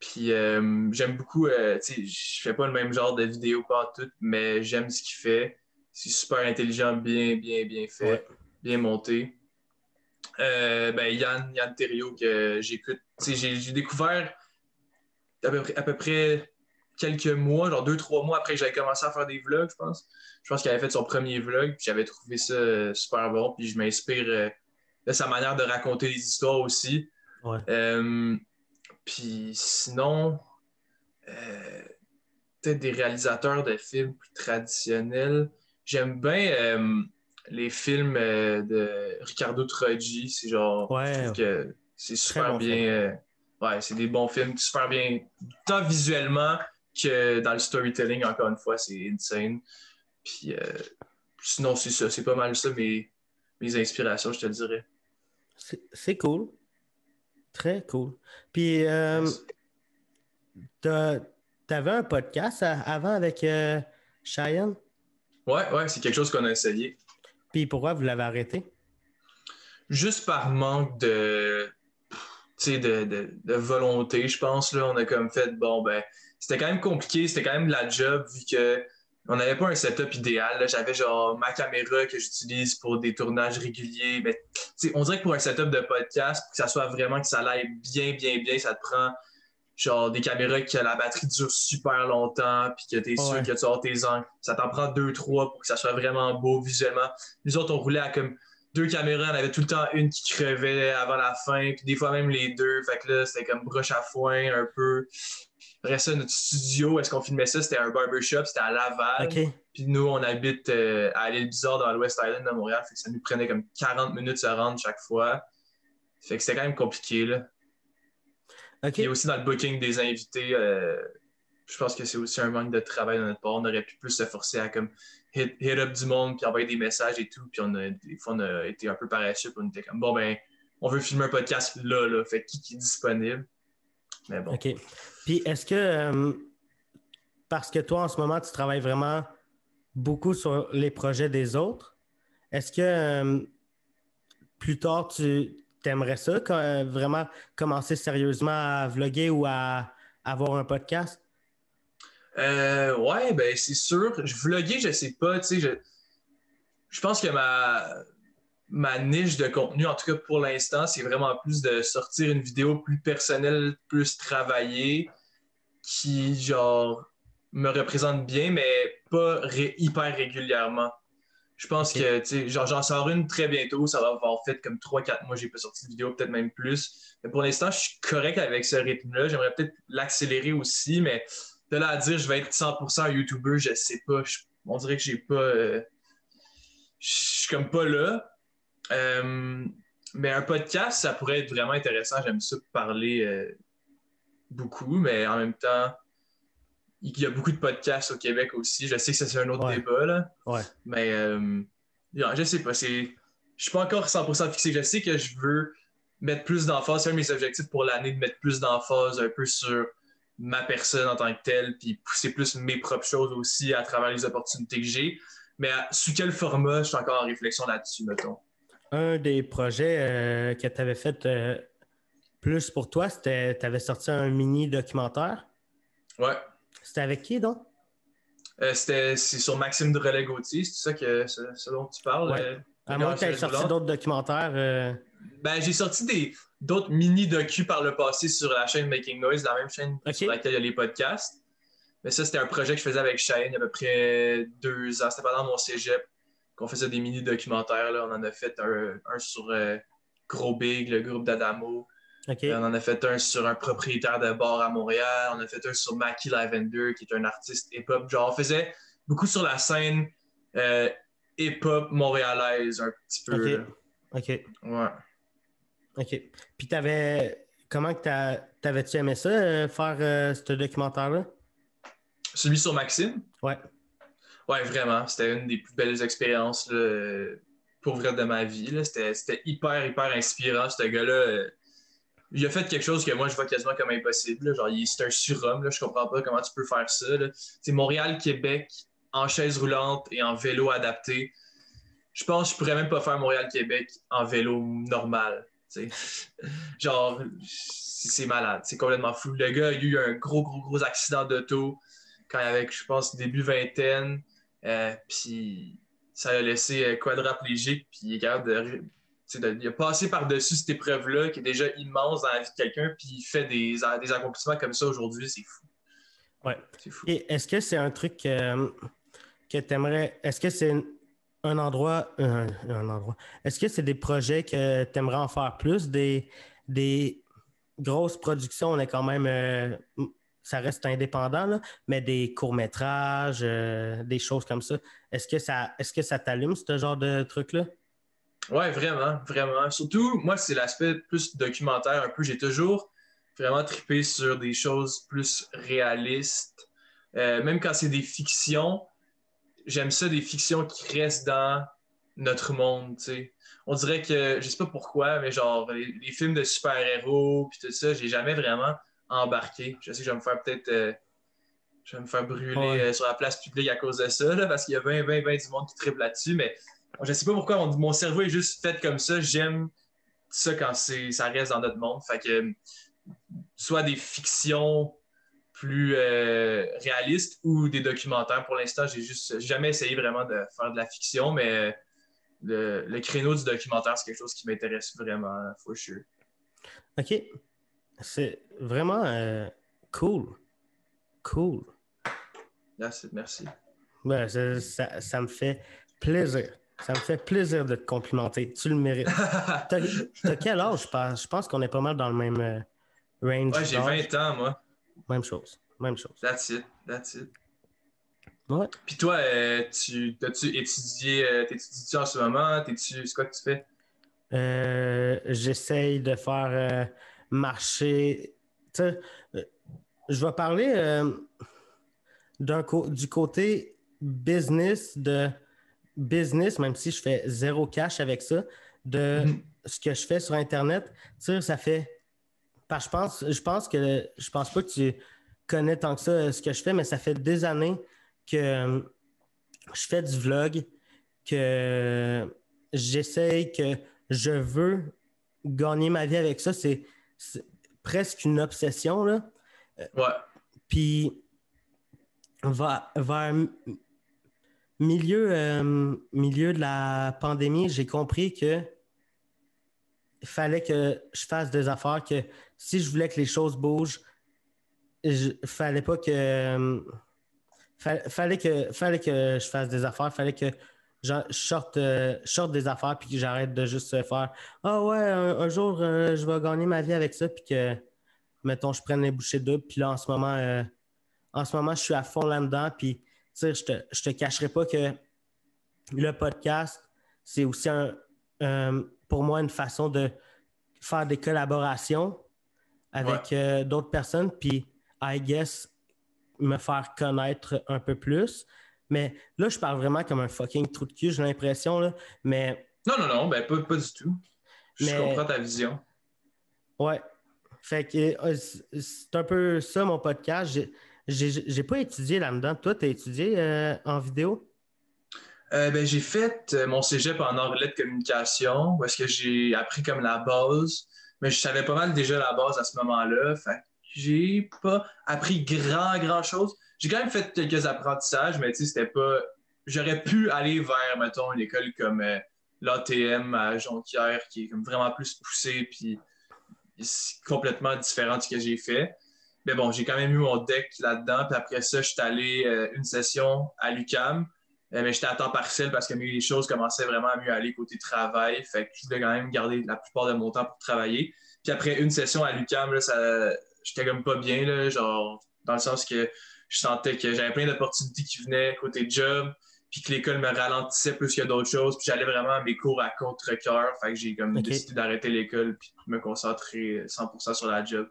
Puis j'aime beaucoup, tu sais, je fais pas le même genre de vidéo pas tout, mais j'aime ce qu'il fait. C'est super intelligent, bien Ouais. fait, bien monté. Ben Yann Terriot que j'écoute. Tu sais, j'ai découvert à peu près quelques mois, genre 2, 3 mois après que j'avais commencé à faire des vlogs, je pense. Je pense qu'il avait fait son premier vlog, puis j'avais trouvé ça super bon, puis je m'inspire de sa manière de raconter les histoires aussi. Ouais. Euh, Puis sinon, euh, peut-être des réalisateurs de films plus traditionnels. J'aime bien les films de Ricardo Troggi. C'est genre, je Ouais, trouve que c'est très super bon film. bien. Ouais, c'est des bons films, super bien, tant visuellement que dans le storytelling, encore une fois, c'est insane. Puis sinon, c'est ça, c'est pas mal ça mes inspirations, je te le dirais. C'est cool. Très cool. Puis, Nice. t'as- t'avais un podcast avant avec Cheyenne? Ouais, ouais, c'est quelque chose qu'on a essayé. Puis pourquoi vous l'avez arrêté? Juste par manque de volonté, je pense. Là, on a comme fait, bon, ben, c'était quand même compliqué, c'était quand même de la job vu que on n'avait pas un setup idéal. Là. J'avais genre ma caméra que j'utilise pour des tournages réguliers. Mais on dirait que pour un setup de podcast, pour que ça soit vraiment que ça aille bien, ça te prend genre des caméras que la batterie dure super longtemps, puis que t'es sûr Ouais. que tu as tes angles. Ça t'en prend deux, trois pour que ça soit vraiment beau visuellement. Nous autres, on roulait à comme deux caméras, on avait tout le temps une qui crevait avant la fin, puis des fois même les deux. Fait que là, c'était comme broche à foin un peu. Après ça, notre studio, est-ce qu'on filmait ça? C'était un barbershop, c'était à Laval. OK. Puis nous, on habite à l'île Bizarre dans l'West Island de Montréal. Fait que ça nous prenait comme 40 minutes à rendre chaque fois. Fait que c'était quand même compliqué, là. Puis OK. aussi dans le booking des invités, je pense que c'est aussi un manque de travail de notre part. On aurait pu plus se forcer à comme hit up du monde puis envoyer des messages et tout. Puis des fois, on a été un peu parachute. On était comme, bon, ben, on veut filmer un podcast là, là. Fait qui est disponible? Mais bon. OK. Puis est-ce que, parce que toi, en ce moment, tu travailles vraiment beaucoup sur les projets des autres, est-ce que plus tard, tu aimerais ça, vraiment commencer sérieusement à vlogger ou à avoir un podcast? Ouais, ben, c'est sûr. Vlogger, je sais pas. Tu sais, je pense que ma niche de contenu, en tout cas pour l'instant, c'est vraiment plus de sortir une vidéo plus personnelle, plus travaillée, qui, genre, me représente bien, mais pas hyper régulièrement. Je pense OK. que, tu sais, genre, j'en sors une très bientôt. Ça va avoir fait comme 3 4 mois, j'ai pas sorti de vidéo, peut-être même plus. Mais pour l'instant, je suis correct avec ce rythme-là. J'aimerais peut-être l'accélérer aussi, mais de là à dire, je vais être 100% un YouTuber, je sais pas. On dirait que j'ai pas. Je suis comme pas là. Euh, mais un podcast, ça pourrait être vraiment intéressant. J'aime ça parler beaucoup, mais en même temps, il y a beaucoup de podcasts au Québec aussi. Je sais que ça, c'est un autre Ouais. débat, là. Ouais. Mais je sais pas. Je suis pas encore 100% fixé. Je sais que je veux mettre plus d'emphase. C'est un de mes objectifs pour l'année, de mettre plus d'emphase un peu sur ma personne en tant que telle, puis pousser plus mes propres choses aussi à travers les opportunités que j'ai. Mais sous quel format, je suis encore en réflexion là-dessus, mettons. Un des projets que tu avais fait plus pour toi, c'était tu avais sorti un mini documentaire. Ouais. C'était avec qui donc? C'est sur Maxime de Relais-Gauthier, c'est ça ce dont tu parles, Ouais. le À gars moins en que tu aies chaise sorti roulante. d'autres documentaires. Ben, j'ai sorti d'autres mini-docus par le passé sur la chaîne Making Noise, la même chaîne sur OK. laquelle il y a les podcasts. Mais ça, c'était un projet que je faisais avec Cheyenne il y a à peu près 2 ans. C'était pendant mon cégep qu'on faisait des mini-documentaires. Là. On en a fait un sur Gros Big, le groupe d'Adamo. On OK. en a fait un sur un propriétaire de bar à Montréal. On a fait un sur Mackie Lavender, qui est un artiste hip-hop. Genre, on faisait beaucoup sur la scène euh, hip-hop montréalaise, un petit peu. OK. Là. OK. Ouais. OK. Puis comment que t'avais-tu aimé ça, faire ce documentaire-là? Celui sur Maxime, Ouais. ouais, vraiment. C'était une des plus belles expériences là, pour vrai de ma vie. Là. C'était hyper, hyper inspirant. Ce gars-là, il a fait quelque chose que moi, je vois quasiment comme impossible. Là. Genre, c'est un surhomme. Là. Je comprends pas comment tu peux faire ça. C'est Montréal, Québec, en chaise roulante et en vélo adapté. Je pense que je pourrais même pas faire Montréal-Québec en vélo normal. T'sais. Genre, c'est malade. C'est complètement fou. Le gars a eu un gros, gros, gros accident d'auto quand il avait, je pense, début vingtaine. Puis ça l'a laissé quadraplégique. Puis il est capable il a passé par-dessus cette épreuve-là qui est déjà immense dans la vie de quelqu'un. Puis il fait des accomplissements comme ça aujourd'hui. C'est fou. Ouais. C'est fou. Et est-ce que c'est un truc que tu aimerais. Est-ce que c'est un endroit. Un endroit. Est-ce que c'est des projets que tu aimerais en faire plus? Des grosses productions, on est quand même. Ça reste indépendant, là, mais des courts-métrages, des choses comme ça. Est-ce que ça t'allume, ce genre de truc-là? Ouais, vraiment, vraiment. Surtout, moi, c'est l'aspect plus documentaire un peu. J'ai toujours vraiment trippé sur des choses plus réalistes. Même quand c'est des fictions, j'aime ça, des fictions qui restent dans notre monde, tu sais. On dirait que, je sais pas pourquoi, mais genre, les films de super-héros, puis tout ça, j'ai jamais vraiment embarqué. Je sais que je vais me faire peut-être, je vais me faire brûler Ouais. sur la place publique à cause de ça, là, parce qu'il y a bien du monde qui triple là-dessus, mais je sais pas pourquoi mon cerveau est juste fait comme ça. J'aime ça quand ça reste dans notre monde. Fait que soit des fictions plus réalistes ou des documentaires. Pour l'instant, j'ai jamais essayé vraiment de faire de la fiction, mais le créneau du documentaire, c'est quelque chose qui m'intéresse vraiment, for sure. OK. C'est vraiment. Cool. Cool. Merci. Ben, ça me fait plaisir. Ça me fait plaisir de te complimenter. Tu le mérites. T'as quel âge, je pense? Je pense qu'on est pas mal dans le même range Ouais, j'ai d'âge. 20 ans, moi. Même chose. Même chose. That's it. Ouais. Puis toi, t'as-tu étudié, t'étudies-tu en ce moment? C'est quoi que tu fais? J'essaye de faire marcher. Tu sais, je vais parler du côté business, même si je fais zéro cash avec ça, de Mhm. ce que je fais sur Internet. Tu sais, ça fait. Parce que je pense pas que tu connais tant que ça ce que je fais, mais ça fait des années que je fais du vlog, que j'essaye, que je veux gagner ma vie avec ça. C'est presque une obsession, là. Ouais. Puis, vers milieu de la pandémie, j'ai compris que il fallait que je fasse des affaires, que si je voulais que les choses bougent, fallait pas que fallait que je fasse des affaires, fallait que je sorte des affaires puis que j'arrête de juste faire ah ouais, un jour je vais gagner ma vie avec ça puis que mettons je prenne les bouchées doubles puis là en ce moment je suis à fond là-dedans puis tu sais je te cacherai pas que le podcast c'est aussi pour moi une façon de faire des collaborations Ouais. avec d'autres personnes puis I guess me faire connaître un peu plus. Mais là, je parle vraiment comme un fucking trou de cul, j'ai l'impression, là. Non, ben pas du tout. Je comprends Mais ta vision. ouais. Fait que c'est un peu ça mon podcast. J'ai pas étudié là-dedans. Toi, t'as étudié en vidéo? Ben, j'ai fait mon cégep en anglais de communication, où est-ce que j'ai appris comme la base, mais je savais pas mal déjà la base à ce moment-là. Fait que j'ai pas appris grand chose. J'ai quand même fait quelques apprentissages, mais tu sais, c'était pas. J'aurais pu aller vers, mettons, une école comme l'ATM à Jonquière, qui est comme vraiment plus poussée, puis c'est complètement différent de ce que j'ai fait. Mais bon, j'ai quand même eu mon deck là-dedans. Puis après ça, je suis allé une session à l'UQAM. Mais j'étais à temps partiel parce que les choses commençaient vraiment à mieux aller côté travail. Fait que je voulais quand même garder la plupart de mon temps pour travailler. Puis après une session à l'UQAM, là, j'étais comme pas bien, là, genre, dans le sens que je sentais que j'avais plein d'opportunités qui venaient côté job, puis que l'école me ralentissait plus que d'autres choses. Puis j'allais vraiment à mes cours à contre-cœur. Fait que j'ai comme OK. décidé d'arrêter l'école puis de me concentrer 100% sur la job.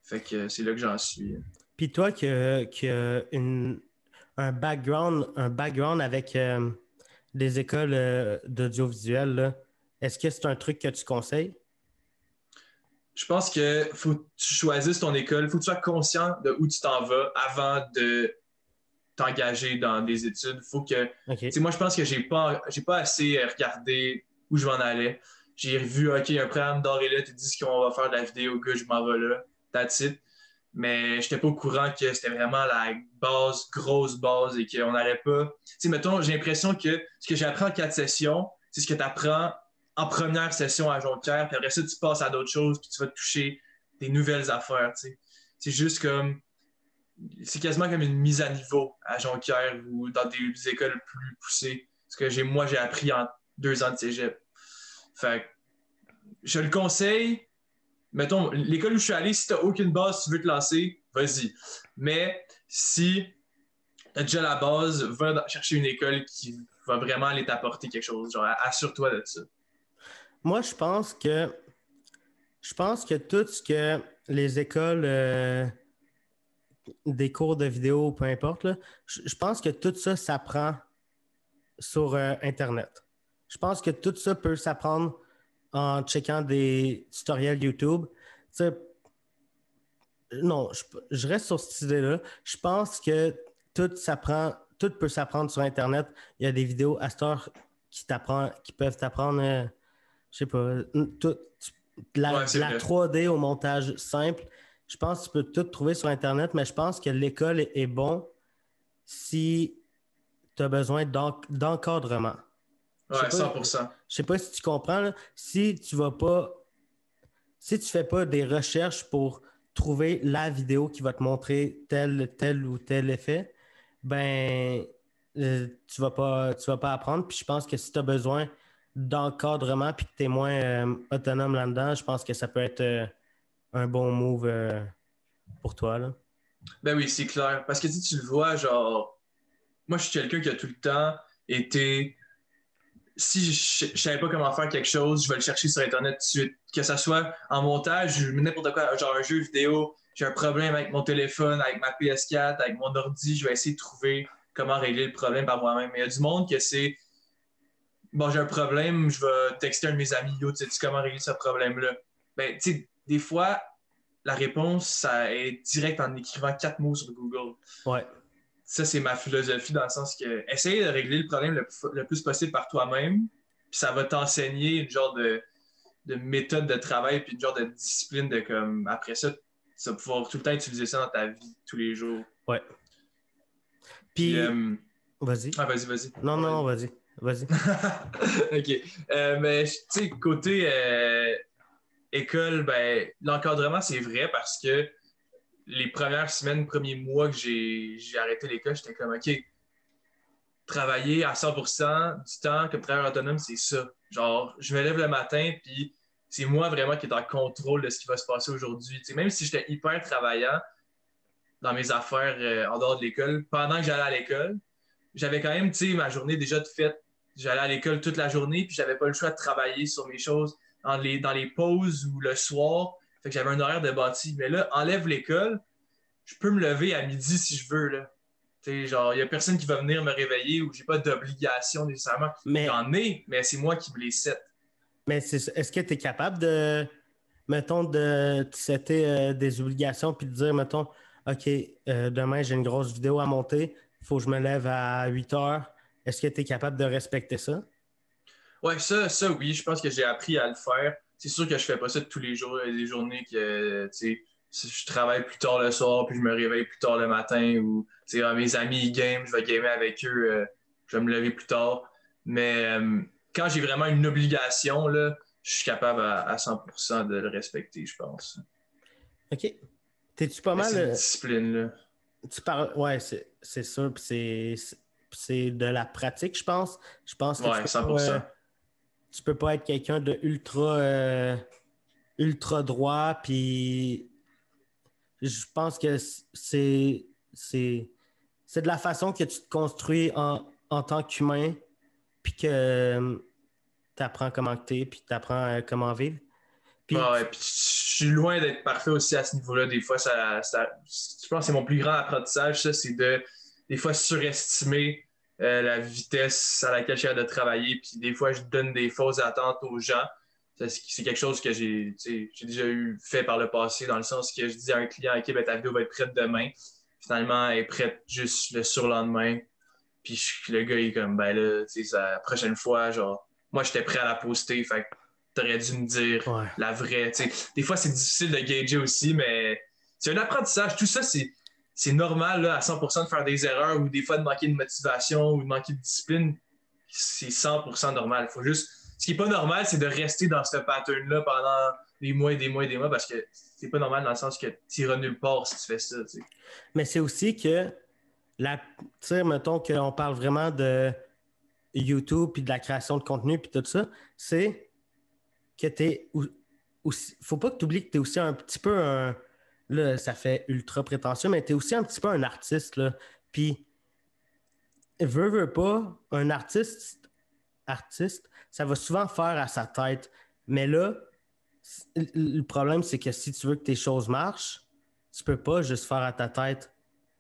Fait que c'est là que j'en suis. Puis toi qui a un background avec des écoles d'audiovisuel, là, est-ce que c'est un truc que tu conseilles? Je pense que faut que tu choisisses ton école, faut que tu sois conscient de où tu t'en vas avant de t'engager dans des études. Faut que, tu sais, OK. moi je pense que j'ai pas assez regardé où je m'en allais. J'ai vu, ok, un programme d'art et lettres, ils disent qu'on va faire de la vidéo, que je m'en vais là, that's it. Mais j'étais pas au courant que c'était vraiment la base, grosse base, et qu'on n'allait pas. Tu sais, mettons, j'ai l'impression que ce que j'apprends en 4 sessions, c'est ce que tu apprends en première session à Jonquière, puis après ça, tu passes à d'autres choses, puis tu vas toucher des nouvelles affaires, tu sais. C'est juste comme. C'est quasiment comme une mise à niveau à Jonquière ou dans des écoles plus poussées. Ce que moi, j'ai appris en 2 ans de cégep. Fait que je le conseille. Mettons, l'école où je suis allé, si tu n'as aucune base, tu veux te lancer, vas-y. Mais si tu as déjà la base, va chercher une école qui va vraiment aller t'apporter quelque chose. Genre, assure-toi de ça. Moi, je pense que tout ce que les écoles des cours de vidéo, peu importe, là, je pense que tout ça s'apprend sur Internet. Je pense que tout ça peut s'apprendre en checkant des tutoriels YouTube. Tu sais, non, je reste sur cette idée-là. Je pense que tout peut s'apprendre sur Internet. Il y a des vidéos à cette heure qui peuvent t'apprendre, je sais pas, Ouais, de c'est la vrai. 3D au montage simple. Je pense que tu peux tout trouver sur Internet, mais je pense que l'école est bon si tu as besoin d'encadrement. Je sais Ouais, pas, 100%. je sais pas si tu comprends, là. Si tu fais pas des recherches pour trouver la vidéo qui va te montrer tel ou tel effet, ben, tu vas pas apprendre. Puis je pense que si tu as besoin d'encadrement puis que tu es moins autonome là-dedans, je pense que ça peut être un bon move pour toi, là. Ben oui, c'est clair. Parce que tu le vois, genre, moi, je suis quelqu'un qui a tout le temps été. Si je savais pas comment faire quelque chose, je vais le chercher sur Internet tout de suite. Que ça soit en montage, n'importe quoi, genre un jeu vidéo, j'ai un problème avec mon téléphone, avec ma PS4, avec mon ordi, je vais essayer de trouver comment régler le problème par moi-même. Mais il y a du monde que c'est bon, j'ai un problème, je vais texter un de mes amis, yo, tu sais comment régler ce problème-là? Ben, tu sais, des fois, la réponse, ça est direct en écrivant 4 mots sur Google. Ouais. Ça, c'est ma philosophie dans le sens que essaye de régler le problème le plus possible par toi-même, puis ça va t'enseigner une genre de méthode de travail, puis une genre de discipline de comme, après ça, tu vas pouvoir tout le temps utiliser ça dans ta vie, tous les jours. Ouais. Puis, vas-y. Ah, vas-y. Non, vas-y. OK. Mais, tu sais, côté école, ben, l'encadrement, c'est vrai parce que les premières semaines, premiers mois que j'ai arrêté l'école, j'étais comme, OK, travailler à 100% du temps comme travailleur autonome, c'est ça. Genre, je me lève le matin, puis c'est moi vraiment qui est en contrôle de ce qui va se passer aujourd'hui. Tu sais, même si j'étais hyper travaillant dans mes affaires en dehors de l'école, pendant que j'allais à l'école, j'avais quand même, tu sais, ma journée déjà de faite. J'allais à l'école toute la journée, puis j'avais pas le choix de travailler sur mes choses dans les pauses ou le soir. Fait que j'avais un horaire de bâti. Mais là, enlève l'école, je peux me lever à midi si je veux, là. Tu sais, genre, il y a personne qui va venir me réveiller ou j'ai pas d'obligation nécessairement. J'en ai, mais c'est moi qui me les set. Mais est-ce que tu es capable de, mettons, de te setter des obligations puis de dire, mettons, OK, demain j'ai une grosse vidéo à monter, il faut que je me lève à 8 heures. Est-ce que tu es capable de respecter ça? Ouais, ça, oui, je pense que j'ai appris à le faire. C'est sûr que je fais pas ça tous les jours. Il y a des journées que, tu sais, si je travaille plus tard le soir, puis je me réveille plus tard le matin, ou, tu sais, mes amis, ils game, je vais gamer avec eux, je vais me lever plus tard. Mais quand j'ai vraiment une obligation, là, je suis capable à 100% de le respecter, je pense. OK. T'es-tu pas Mais mal... c'est une discipline, là. Tu parles... Ouais, c'est sûr, puis c'est de la pratique, je pense. Je pense que Ouais, 100%. tu peux pas être quelqu'un de ultra droit, puis je pense que c'est de la façon que tu te construis en tant qu'humain, puis que tu apprends comment t'es, puis tu apprends comment vivre. Puis, Ouais, puis je suis loin d'être parfait aussi à ce niveau-là. Des fois, je pense que c'est mon plus grand apprentissage, ça, c'est de, des fois, surestimer la vitesse à laquelle j'ai de travailler. Puis des fois, je donne des fausses attentes aux gens. C'est quelque chose que j'ai déjà eu fait par le passé, dans le sens que je dis à un client, OK, ben, ta vidéo va être prête demain. Finalement, elle est prête juste le surlendemain. Puis le gars, il est comme, ben là, tu sais, la prochaine fois, genre, moi, j'étais prêt à la poster. Fait que t'aurais dû me dire ouais. la vraie. T'sais, des fois, c'est difficile de gager aussi, mais c'est un apprentissage. Tout ça, c'est normal là, à 100% de faire des erreurs ou des fois de manquer de motivation ou de manquer de discipline. C'est 100% normal. Faut juste... Ce qui n'est pas normal, c'est de rester dans ce pattern-là pendant des mois et des mois et des mois parce que c'est pas normal dans le sens que tu iras nulle part si tu fais ça. T'sais. Mais c'est aussi que, tu sais, mettons qu'on parle vraiment de YouTube puis de la création de contenu puis tout ça, c'est que t'es aussi, faut pas que tu oublies que tu es aussi un petit peu un, là, ça fait ultra prétentieux, mais tu es aussi un petit peu un artiste, là. Puis, veut pas, un artiste, ça va souvent faire à sa tête. Mais là, le problème, c'est que si tu veux que tes choses marchent, tu peux pas juste faire à ta tête.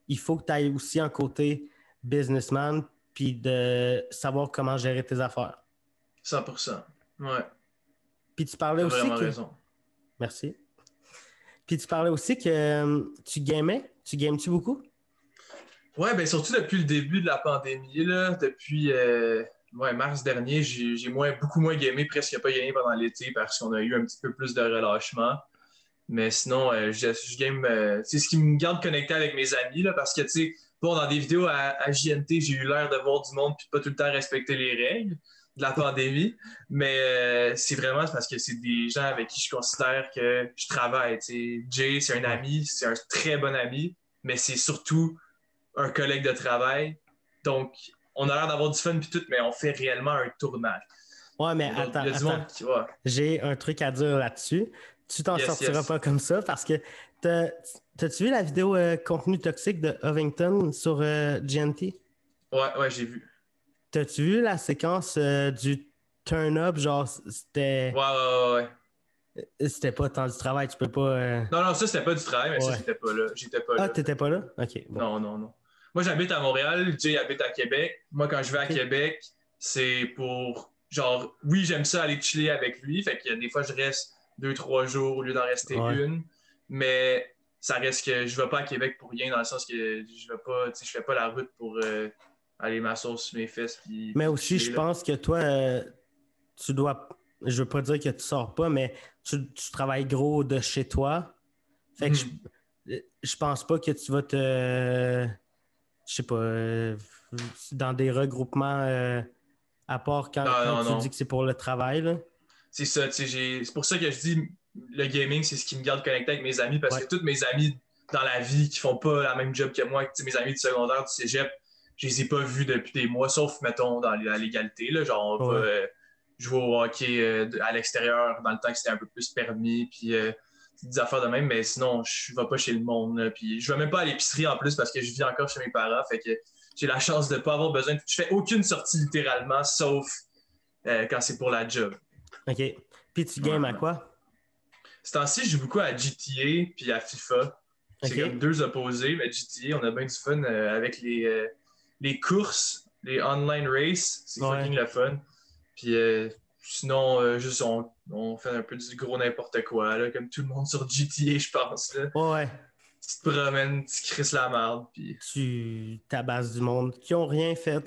Il faut que tu ailles aussi un côté businessman puis de savoir comment gérer tes affaires. 100%. Ouais. Puis tu parlais T'as aussi vraiment que... raison. Merci. Puis tu parlais aussi que tu gamais. Tu games-tu beaucoup? Ouais, ben surtout depuis le début de la pandémie, là, depuis mars dernier, j'ai beaucoup moins gamé, presque pas gamé pendant l'été parce qu'on a eu un petit peu plus de relâchement. Mais sinon, je game. C'est ce qui me garde connecté avec mes amis, là, parce que, tu sais, bon, dans des vidéos à JNT, j'ai eu l'air de voir du monde puis pas tout le temps respecter les règles. de la pandémie, mais c'est vraiment parce que c'est des gens avec qui je considère que je travaille. T'sais. Jay, c'est un ami, c'est un très bon ami, mais c'est surtout un collègue de travail. Donc, on a l'air d'avoir du fun puis tout, mais on fait réellement un tournage. Ouais, mais Donc, attends, il y a du attends. monde qui va. J'ai un truc à dire là-dessus. Tu t'en Yes, sortiras yes. pas comme ça parce que t'as- t'as-tu vu la vidéo contenu toxique de Ovington sur GNT? Ouais, j'ai vu. T'as-tu vu la séquence du turn-up? Genre, Ouais. c'était pas tant du travail, tu peux pas. Non, ça, c'était pas du travail, mais ça, Ouais. j'étais pas là. J'étais pas Ah, là. t'étais pas là? Ok, bon. Non. Moi, j'habite à Montréal, Jay habite à Québec. Moi, quand je vais à Ok. Québec, c'est pour, genre, oui, j'aime ça aller chiller avec lui. Fait qu'il y a des fois, je reste 2, 3 jours au lieu d'en rester Ouais. une. Mais ça reste que je vais pas à Québec pour rien, dans le sens que je vais pas, tu sais, je fais pas la route pour aller m'asseoir sur mes fesses Mais puis aussi, chiller, je là. pense que toi, tu dois. Je veux pas dire que tu sors pas, mais tu travailles gros de chez toi. Fait que Mhm. je pense pas que tu vas te. Je sais pas. Dans des regroupements, à part quand tu dis Non. que c'est pour le travail, là. C'est ça, tu sais, c'est pour ça que je dis le gaming, c'est ce qui me garde connecté avec mes amis parce Ouais. que tous mes amis dans la vie qui font pas la même job que moi, tu sais, mes amis du secondaire, du cégep, je les ai pas vus depuis des mois, sauf, mettons, dans la légalité, là, genre, on va Ouais. jouer au hockey à l'extérieur dans le temps que c'était un peu plus permis, puis des affaires de même, mais sinon, je vais pas chez le monde, là, puis je vais même pas à l'épicerie en plus parce que je vis encore chez mes parents, fait que j'ai la chance de pas avoir besoin, je fais aucune sortie littéralement, sauf quand c'est pour la job. OK. Puis tu games à Ouais. quoi? Ce temps-ci, je joue beaucoup à GTA puis à FIFA. C'est comme OK. deux opposés, mais GTA, on a bien du fun avec les courses, les online races. C'est Ouais. fucking le fun. Puis sinon, juste on fait un peu du gros n'importe quoi, là, comme tout le monde sur GTA, je pense. Là. Ouais. Tu te promènes, tu crisses la merde. Puis Tu tabasses du monde qui ont rien fait.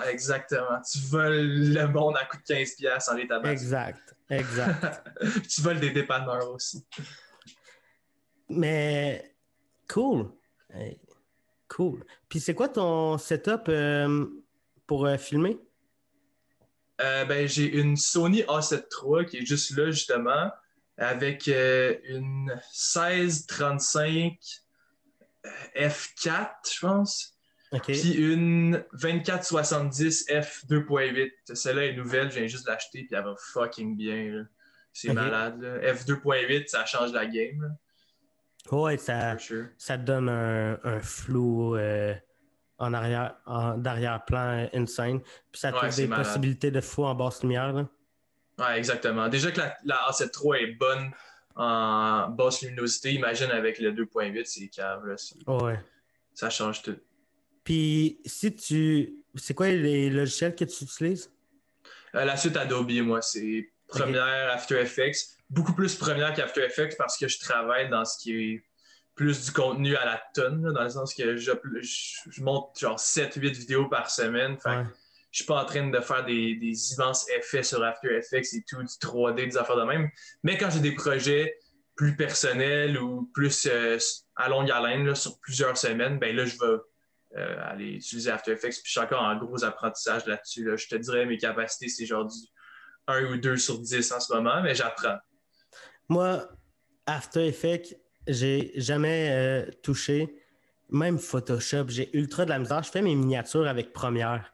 exactement. Tu voles le monde à coup de 15$ en les tabassant. Exact. Tu voles des dépanneurs aussi. Mais cool. Hey, cool. Puis c'est quoi ton setup pour filmer? Ben, j'ai une Sony A7 III qui est juste là, justement, avec une 1635 F4, je pense, OK. puis une 2470 F2.8. Celle-là est nouvelle, je viens juste de l'acheter, puis elle va fucking bien. Là. C'est OK. malade. Là. F2.8, ça change la game, là, Ouais, for sure. ça te donne un flou d'arrière-plan insane. Puis ça Ouais, t'ouvre c'est des malade. possibilités de fou en basse lumière, là. Ouais, exactement. Déjà que la A7 III est bonne en basse luminosité, imagine avec le 2.8, c'est cave, là, Ouais. ça change tout. Puis si tu... C'est quoi les logiciels que tu utilises? La suite Adobe, moi, c'est OK. Premiere, After Effects. Beaucoup plus Premiere qu'After Effects parce que je travaille dans ce qui est plus du contenu à la tonne, là, dans le sens que je monte genre 7, 8 vidéos par semaine. Fait que Ouais. je suis pas en train de faire des immenses effets sur After Effects et tout, du 3D, des affaires de même. Mais quand j'ai des projets plus personnels ou plus à longue haleine, là, sur plusieurs semaines, ben là, je vais aller utiliser After Effects. Puis je suis encore en gros apprentissage là-dessus. Là. Je te dirais, mes capacités, c'est genre du 1 ou 2 sur 10 en ce moment, mais j'apprends. Moi, After Effects, j'ai jamais touché. Même Photoshop, j'ai ultra de la misère. Je fais mes miniatures avec Premiere.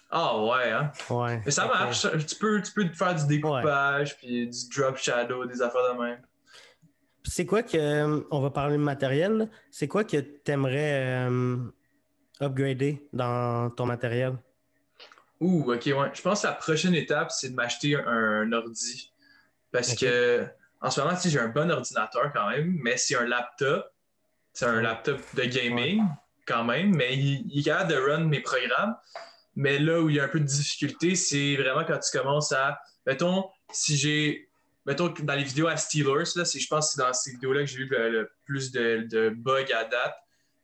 Ah ouais, hein? Ouais. Mais ça Fait que, marche. Tu peux faire du ouais. découpage, puis du drop shadow, des affaires de même. Puis c'est quoi que... on va parler de matériel, là. C'est quoi que t'aimerais upgrader dans ton matériel? Ouh, ok, ouais. Je pense que la prochaine étape, c'est de m'acheter un ordi. Parce OK. que en ce moment, tu sais, j'ai un bon ordinateur quand même, mais c'est un laptop. C'est un Oh. laptop de Ouais. gaming quand même, mais il est capable de run mes programmes. Mais là où il y a un peu de difficulté, c'est vraiment quand tu commences à. Mettons, si j'ai. Mettons, dans les vidéos à Steelers, là, je pense que c'est dans ces vidéos-là que j'ai eu le plus de bugs à date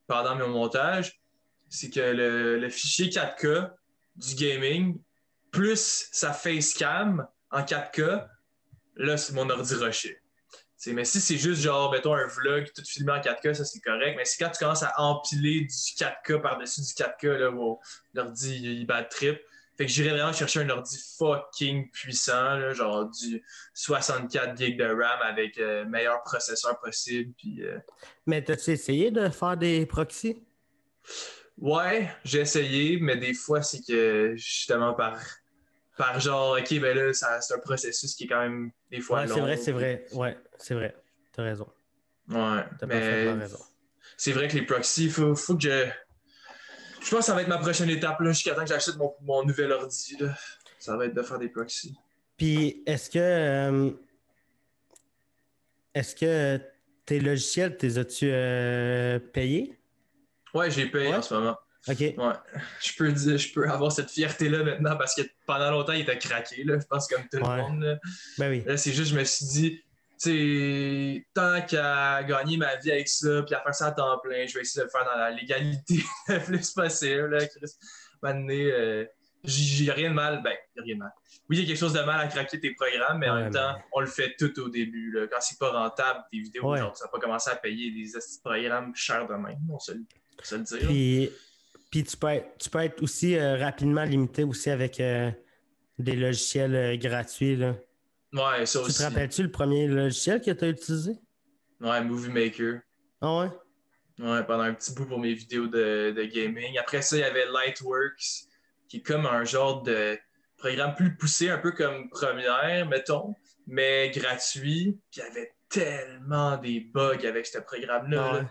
pendant mon montage. C'est que le fichier 4K du gaming, plus sa facecam en 4K, là, c'est mon ordi rushé. Mais si c'est juste genre, mettons, un vlog tout filmé en 4K, ça c'est correct. Mais c'est quand tu commences à empiler du 4K par-dessus du 4K, là, wow, l'ordi, il bat trip. Fait que j'irais vraiment chercher un ordi fucking puissant, là, genre du 64 GB de RAM avec le meilleur processeur possible. Puis, Mais t'as-tu essayé de faire des proxys? ouais, j'ai essayé, mais des fois, c'est que justement par genre, OK, ben là, c'est un processus qui est quand même des fois Ouais, long. c'est vrai. Ouais, c'est vrai. T'as raison. Ouais, T'as mais parfaitement raison. c'est vrai que les proxys, faut que je. Je pense que ça va être ma prochaine étape là, jusqu'à temps que j'achète mon nouvel ordi. Là. Ça va être de faire des proxys. Puis, est-ce que tes logiciels, t'es as-tu payés? Ouais, j'ai payé Ouais? en ce moment. OK. Ouais. Je peux avoir cette fierté-là maintenant parce que pendant longtemps, il était craqué, là, je pense comme tout le Ouais. monde. Là, Ben oui. là c'est juste, je me suis dit, tu sais, tant qu'à gagner ma vie avec ça, puis à faire ça à temps plein, je vais essayer de le faire dans la légalité le plus possible. Là, Chris. Maintenant, j'ai rien de mal. Ben, il y a rien de mal. Oui, il y a quelque chose de mal à craquer tes programmes, mais en Ouais, même temps, mais. on le fait tout au début. Là. Quand c'est pas rentable, tes vidéos, Ouais. genre, tu vas pas commencer à payer des programmes chers de même, on se le dire. Puis, tu peux être aussi rapidement limité aussi avec des logiciels gratuits, là. Ouais, ça Tu te aussi. rappelles-tu le premier logiciel que tu as utilisé? Ouais, Movie Maker. Ah ouais? Ouais, pendant un petit bout pour mes vidéos de gaming. Après ça, il y avait Lightworks, qui est comme un genre de programme plus poussé, un peu comme Premiere, mettons, mais gratuit. Puis il y avait tellement des bugs avec ce programme-là. Ah Là. ouais.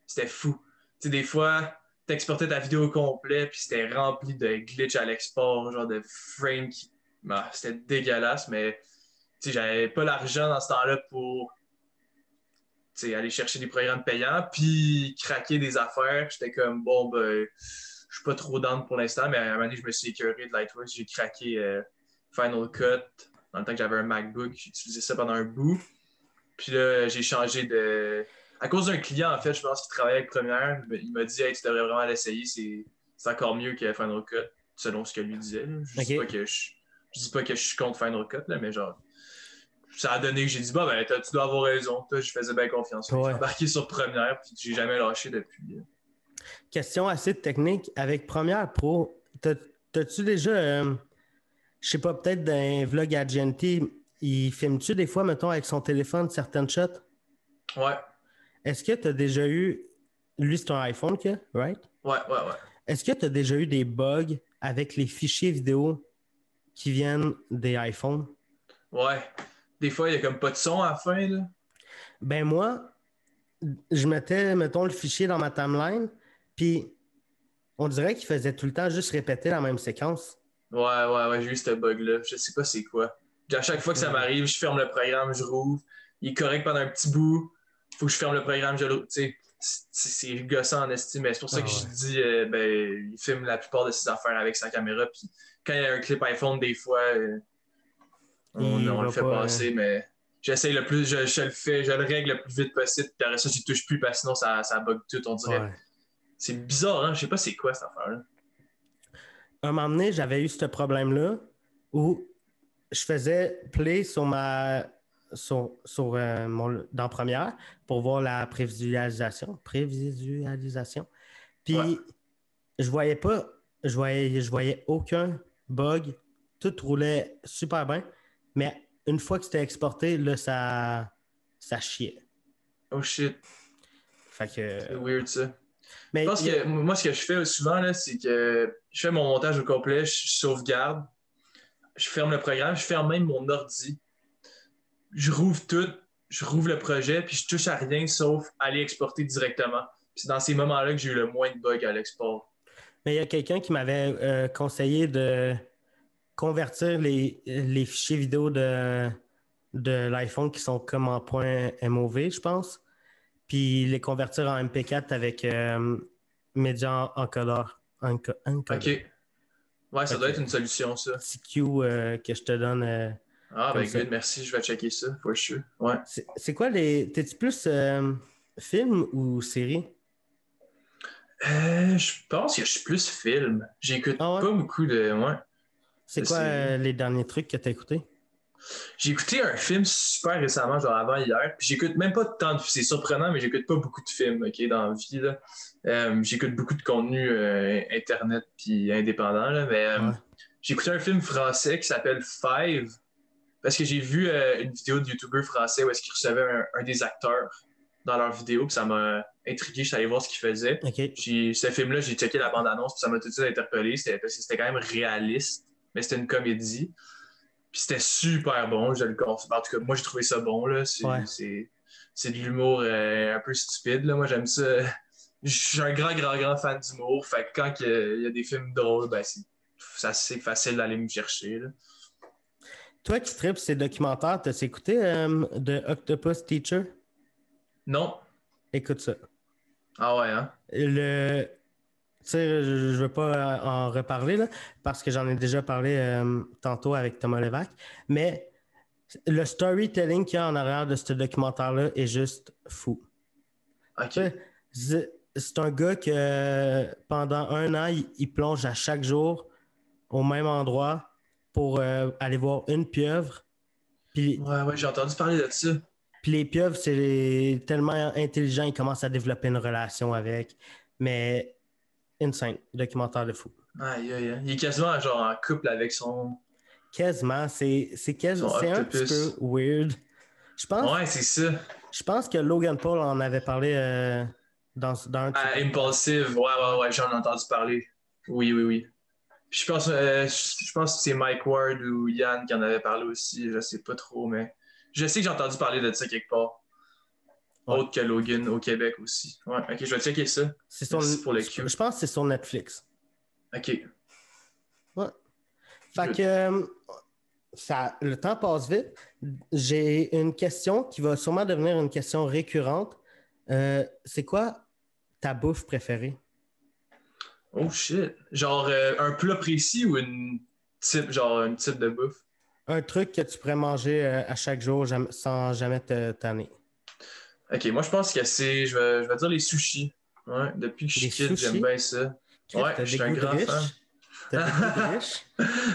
C'était fou. Tu sais, des fois, t'exportais ta vidéo au complet, puis c'était rempli de glitch à l'export, genre de frames qui. Bah, c'était dégueulasse, mais tu sais, j'avais pas l'argent dans ce temps-là pour aller chercher des programmes payants, puis craquer des affaires. J'étais comme, bon, ben, je suis pas trop down pour l'instant, mais à un moment donné, je me suis écœuré de Lightworks. J'ai craqué Final Cut dans le temps que j'avais un MacBook. J'ai utilisé ça pendant un bout. Puis là, j'ai changé de. À cause d'un client, en fait, je pense qu'il travaillait avec Premiere. Il m'a dit, hey, tu devrais vraiment l'essayer. C'est encore mieux que Final Cut, selon ce que lui disait. Là. OK. Je dis pas que je suis contre Final Cut, là, mais genre, ça a donné que j'ai dit, bah, ben, tu dois avoir raison. Toi, je faisais bien confiance. J'ai Ouais. embarqué sur Première, puis j'ai jamais lâché depuis. Question assez technique. Avec Premiere Pro, t'as-tu déjà, je sais pas, peut-être d'un vlog à GNT, il filme-tu des fois, mettons, avec son téléphone certaines shots? Ouais, Est-ce que tu as déjà eu, lui c'est un iPhone que, right? ouais. Est-ce que tu as déjà eu des bugs avec les fichiers vidéo qui viennent des iPhones? Ouais. Des fois, il y a comme pas de son à la fin, là. Ben moi, je mettais, mettons, le fichier dans ma timeline, puis on dirait qu'il faisait tout le temps juste répéter la même séquence. Ouais, j'ai eu ce bug-là. Je sais pas c'est quoi. À chaque fois que ça m'arrive, je ferme le programme, je rouvre. Il est correct pendant un petit bout. Faut que je ferme le programme, je le. Tu sais, c'est gossant en estime. Mais c'est pour ça que Ah je ouais. dis, ben, il filme la plupart de ses affaires avec sa caméra. Puis quand il y a un clip iPhone, des fois, Il on le va fait pas. passer, mais j'essaye le plus, je le fais, je le règle le plus vite possible. Puis après ça, j'y touche plus parce que sinon, ça bug tout. On dirait. Ouais. C'est bizarre, hein? Je sais pas c'est quoi cette affaire-là. Un moment donné, j'avais eu ce problème-là où je faisais play sur dans Première pour voir la prévisualisation. Prévisualisation. Ouais. Puis je voyais pas, je voyais aucun bug. Tout roulait super bien. Mais une fois que c'était exporté, là, ça chiait. Oh shit. Fait C'est que. weird ça. Je Mais pense que moi, ce que je fais souvent, là, c'est que je fais mon montage au complet, je sauvegarde, je ferme le programme, je ferme même mon ordi, je rouvre tout, je rouvre le projet, puis je touche à rien sauf aller exporter directement. Puis c'est dans ces moments-là que j'ai eu le moins de bugs à l'export. il y a quelqu'un qui m'avait conseillé de convertir les fichiers vidéo de l'iPhone qui sont comme en point MOV, je pense, puis les convertir en MP4 avec Media Encoder. OK. Ouais, ça Fait doit que être une solution, ça. petit cue que je te donne Ah, comme ben ça. good, merci, je vais checker ça, for sure. Ouais. C'est quoi les. T'es-tu plus film ou série? Je pense que je suis plus film. J'écoute Ah ouais? pas beaucoup C'est de quoi séries. les derniers trucs que t'as écoutés? J'ai écouté un film super récemment, genre avant hier. Puis j'écoute même pas tant de. C'est surprenant, mais j'écoute pas beaucoup de films, OK, dans la vie. Là. J'écoute beaucoup de contenu Internet puis indépendant. Là, mais Ouais. j'ai écouté un film français qui s'appelle Five, parce que j'ai vu une vidéo de YouTubeur français où est-ce qu'ils recevaient un des acteurs dans leur vidéo, puis ça m'a intrigué, je suis allé voir ce qu'il faisait. OK. Ce film-là, j'ai checké la bande-annonce, puis ça m'a tout de suite interpellé, parce que c'était quand même réaliste, mais c'était une comédie. Puis c'était super bon, je le confirme. En tout cas, moi, j'ai trouvé ça bon, là. C'est de l'humour un peu stupide, là. Moi, j'aime ça. Je suis un grand fan d'humour, fait que quand il y a des films drôles, ben, c'est assez facile d'aller me chercher, là. Toi qui tripes ces documentaires, t'as écouté The Octopus Teacher? Non? Écoute ça. Ah ouais, hein? Tu sais, je veux pas en reparler là, parce que j'en ai déjà parlé tantôt avec Thomas Levac, mais le storytelling qu'il y a en arrière de ce documentaire-là est juste fou. OK. Tu sais, c'est un gars que pendant 1 an, il plonge à chaque jour au même endroit pour aller voir une pieuvre. Puis Ouais, j'ai entendu parler de ça. les pieuvres, c'est tellement intelligent, ils commencent à développer une relation avec. Mais insane, documentaire de fou. Aïe, aïe, aïe. Il est quasiment genre en couple avec Quasiment, c'est son un petit peu octopus. weird. Ouais, c'est ça. Je pense que Logan Paul en avait parlé dans un de ses podcasts. Impulsive, ouais, j'en ai entendu parler. Oui. Je pense que c'est Mike Ward ou Yann qui en avait parlé aussi, je sais pas trop, mais je sais que j'ai entendu parler de ça quelque part. Ouais. Autre que Logan au Québec aussi. Ouais, ok, je vais checker ça. Merci pour le cue. Je pense que c'est sur Netflix. Ok. Ouais. Fait que le temps passe vite. J'ai une question qui va sûrement devenir une question récurrente. C'est quoi ta bouffe préférée? Oh shit. Genre un plat précis ou un type de bouffe? Un truc que tu pourrais manger à chaque jour sans jamais te tanner. Ok, moi je pense que je vais dire les sushis. Ouais, depuis que je Les suis kid, j'aime sushis? bien ça. Ouais, T'as je des suis un goûts de grand fan. riche? T'as des goûts de riche?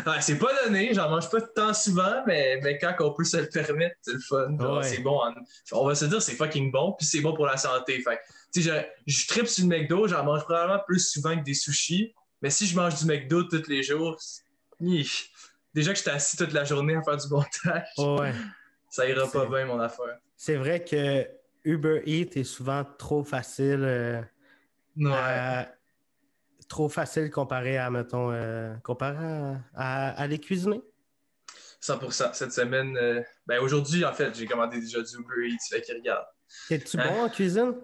Ouais, c'est pas donné, j'en mange pas tant souvent, mais quand on peut se le permettre, c'est le fun. Genre, Ouais. c'est bon. On va se dire, c'est fucking bon, puis c'est bon pour la santé. Fait tu sais, je tripe sur le McDo, j'en mange probablement plus souvent que des sushis, mais si je mange du McDo tous les jours, déjà que j'étais assis toute la journée à faire du montage, Ouais. ça ira pas bien, mon affaire. C'est vrai que Uber Eats est souvent trop facile. Ouais, Trop facile comparé à, mettons, comparé à les cuisiner. 100%. Cette semaine, ben aujourd'hui, en fait, j'ai commandé déjà du Uber Eats, fait qu'il regarde. Es-tu Hein? bon en cuisine?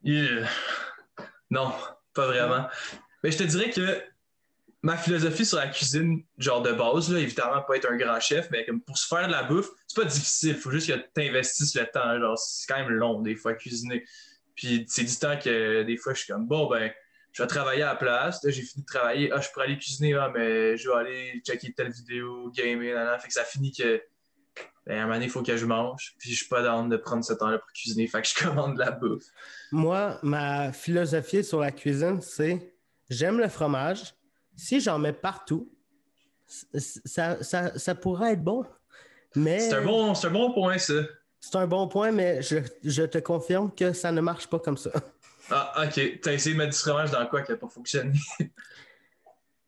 Yeah. Non, pas vraiment. Mais je te dirais que ma philosophie sur la cuisine, genre de base, là, évidemment, pas être un grand chef, mais comme pour se faire de la bouffe, c'est pas difficile. Faut juste que tu investisses le temps. Genre, c'est quand même long, des fois, cuisiner. Puis c'est du temps que des fois, je suis comme, bon, ben, je vais travailler à la place. Là, j'ai fini de travailler. Ah, je pourrais aller cuisiner. Ah, mais je vais aller checker telle vidéo, gamer, Fait que ça finit que, ben, à un moment donné, il faut que je mange. Puis je suis pas down de prendre ce temps-là pour cuisiner. Fait que je commande de la bouffe. Moi, ma philosophie sur la cuisine, c'est j'aime le fromage. Si j'en mets partout, ça pourrait être bon. Mais C'est un bon point, ça. c'est un bon point, mais je te confirme que ça ne marche pas comme ça. Ah, ok. T'as essayé de mettre du fromage dans quoi qui n'a pas fonctionné?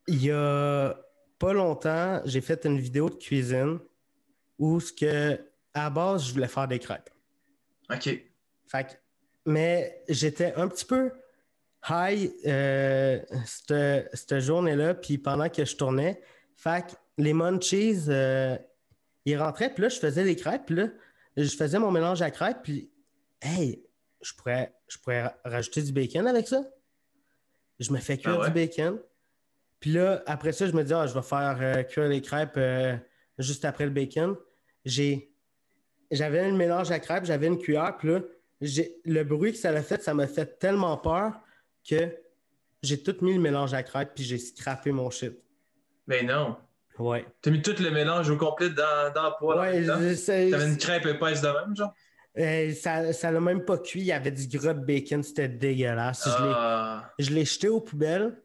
Il y a pas longtemps, j'ai fait une vidéo de cuisine où à la base, je voulais faire des crêpes. Ok. Mais j'étais un petit peu high cette journée-là, puis pendant que je tournais, fait que les munchies, ils rentraient, puis là, je faisais des crêpes, puis là, je faisais mon mélange à crêpes, puis hey, je pourrais rajouter du bacon avec ça. Je me fais Ah cuire du ouais? bacon. Puis là, après ça, je me dis, je vais faire cuire les crêpes juste après le bacon. J'avais un mélange à crêpes, j'avais une cuillère, puis là, le bruit que ça a fait, ça m'a fait tellement peur que j'ai tout mis le mélange à crêpes, puis j'ai scrappé mon shit. Mais non. Ouais. T'as mis tout le mélange au complet dans la poêle en Ouais, même temps? T'avais une crêpe épaisse de même, genre? ça l'a même pas cuit, il y avait du gras de bacon, c'était dégueulasse. Ah. Je l'ai jeté aux poubelles,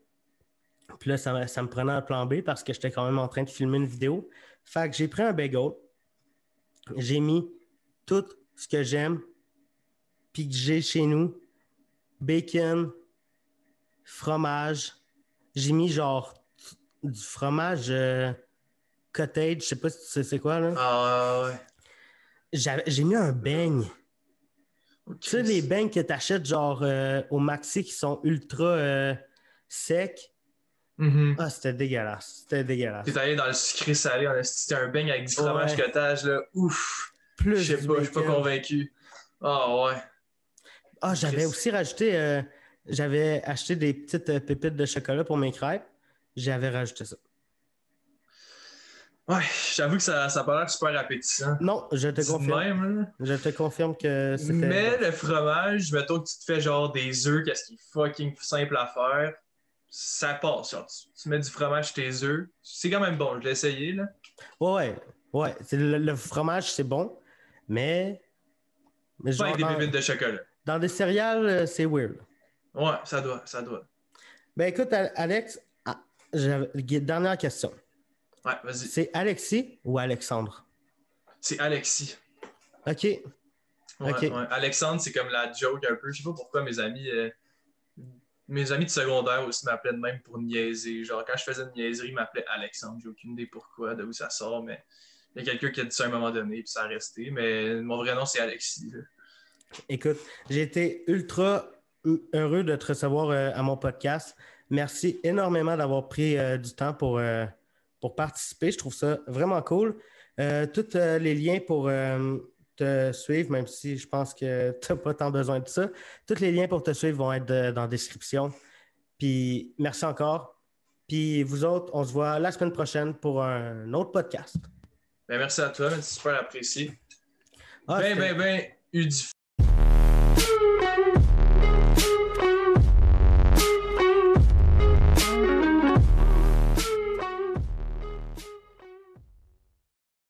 puis là, ça me prenait un plan B parce que j'étais quand même en train de filmer une vidéo. Fait que j'ai pris un bagel, j'ai mis tout ce que j'aime, puis que j'ai chez nous, bacon, fromage. J'ai mis genre du fromage cottage, je sais pas si tu sais c'est quoi, là. Ah ouais. J'ai mis un beigne. Oh, Tu sais, les Christ. beignes que t'achètes genre au Maxi qui sont ultra secs. Mhm. Ah, c'était dégueulasse. C'était T'es dégueulasse. allé dans le sucré salé, c'était un beigne avec du fromage Ouais. cottage, là. Ouf! Plus du Je suis pas bacon. convaincu. Ah ouais. Ah, j'avais Christ. aussi rajouté, j'avais acheté des petites pépites de chocolat pour mes crêpes. J'avais rajouté ça. Ouais, j'avoue que ça a pas l'air super appétissant. Non, je te Dit de confirme. même, là. Je te confirme que c'était Mais le bof. fromage, mettons que tu te fais genre des œufs, qu'est-ce qui est fucking simple à faire, ça passe. Genre, tu mets du fromage sur tes œufs. C'est quand même bon, je l'ai essayé, là. Ouais, ouais. Ouais. Le fromage, c'est bon, mais, mais Pas genre avec des pépites de chocolat. dans des céréales, c'est weird. Ouais, ça doit. Ben écoute, Alex, dernière question. Ouais, vas-y. C'est Alexis ou Alexandre? C'est Alexis. OK. Ouais, OK. ouais. Alexandre, c'est comme la joke un peu. Je sais pas pourquoi mes amis de secondaire aussi m'appelaient de même pour niaiser. Genre, quand je faisais une niaiserie, ils m'appelaient Alexandre. J'ai aucune idée pourquoi, de où ça sort, mais il y a quelqu'un qui a dit ça à un moment donné, puis ça a resté. Mais mon vrai nom, c'est Alexis, là. Écoute, j'ai été ultra heureux de te recevoir à mon podcast. Merci énormément d'avoir pris du temps pour participer. Je trouve ça vraiment cool. Tous les liens pour te suivre, même si je pense que tu n'as pas tant besoin de ça, tous les liens pour te suivre vont être dans la description. Puis merci encore. Puis vous autres, on se voit la semaine prochaine pour un autre podcast. Ben, merci à toi, c'est super apprécié. Ah, Ben, eu du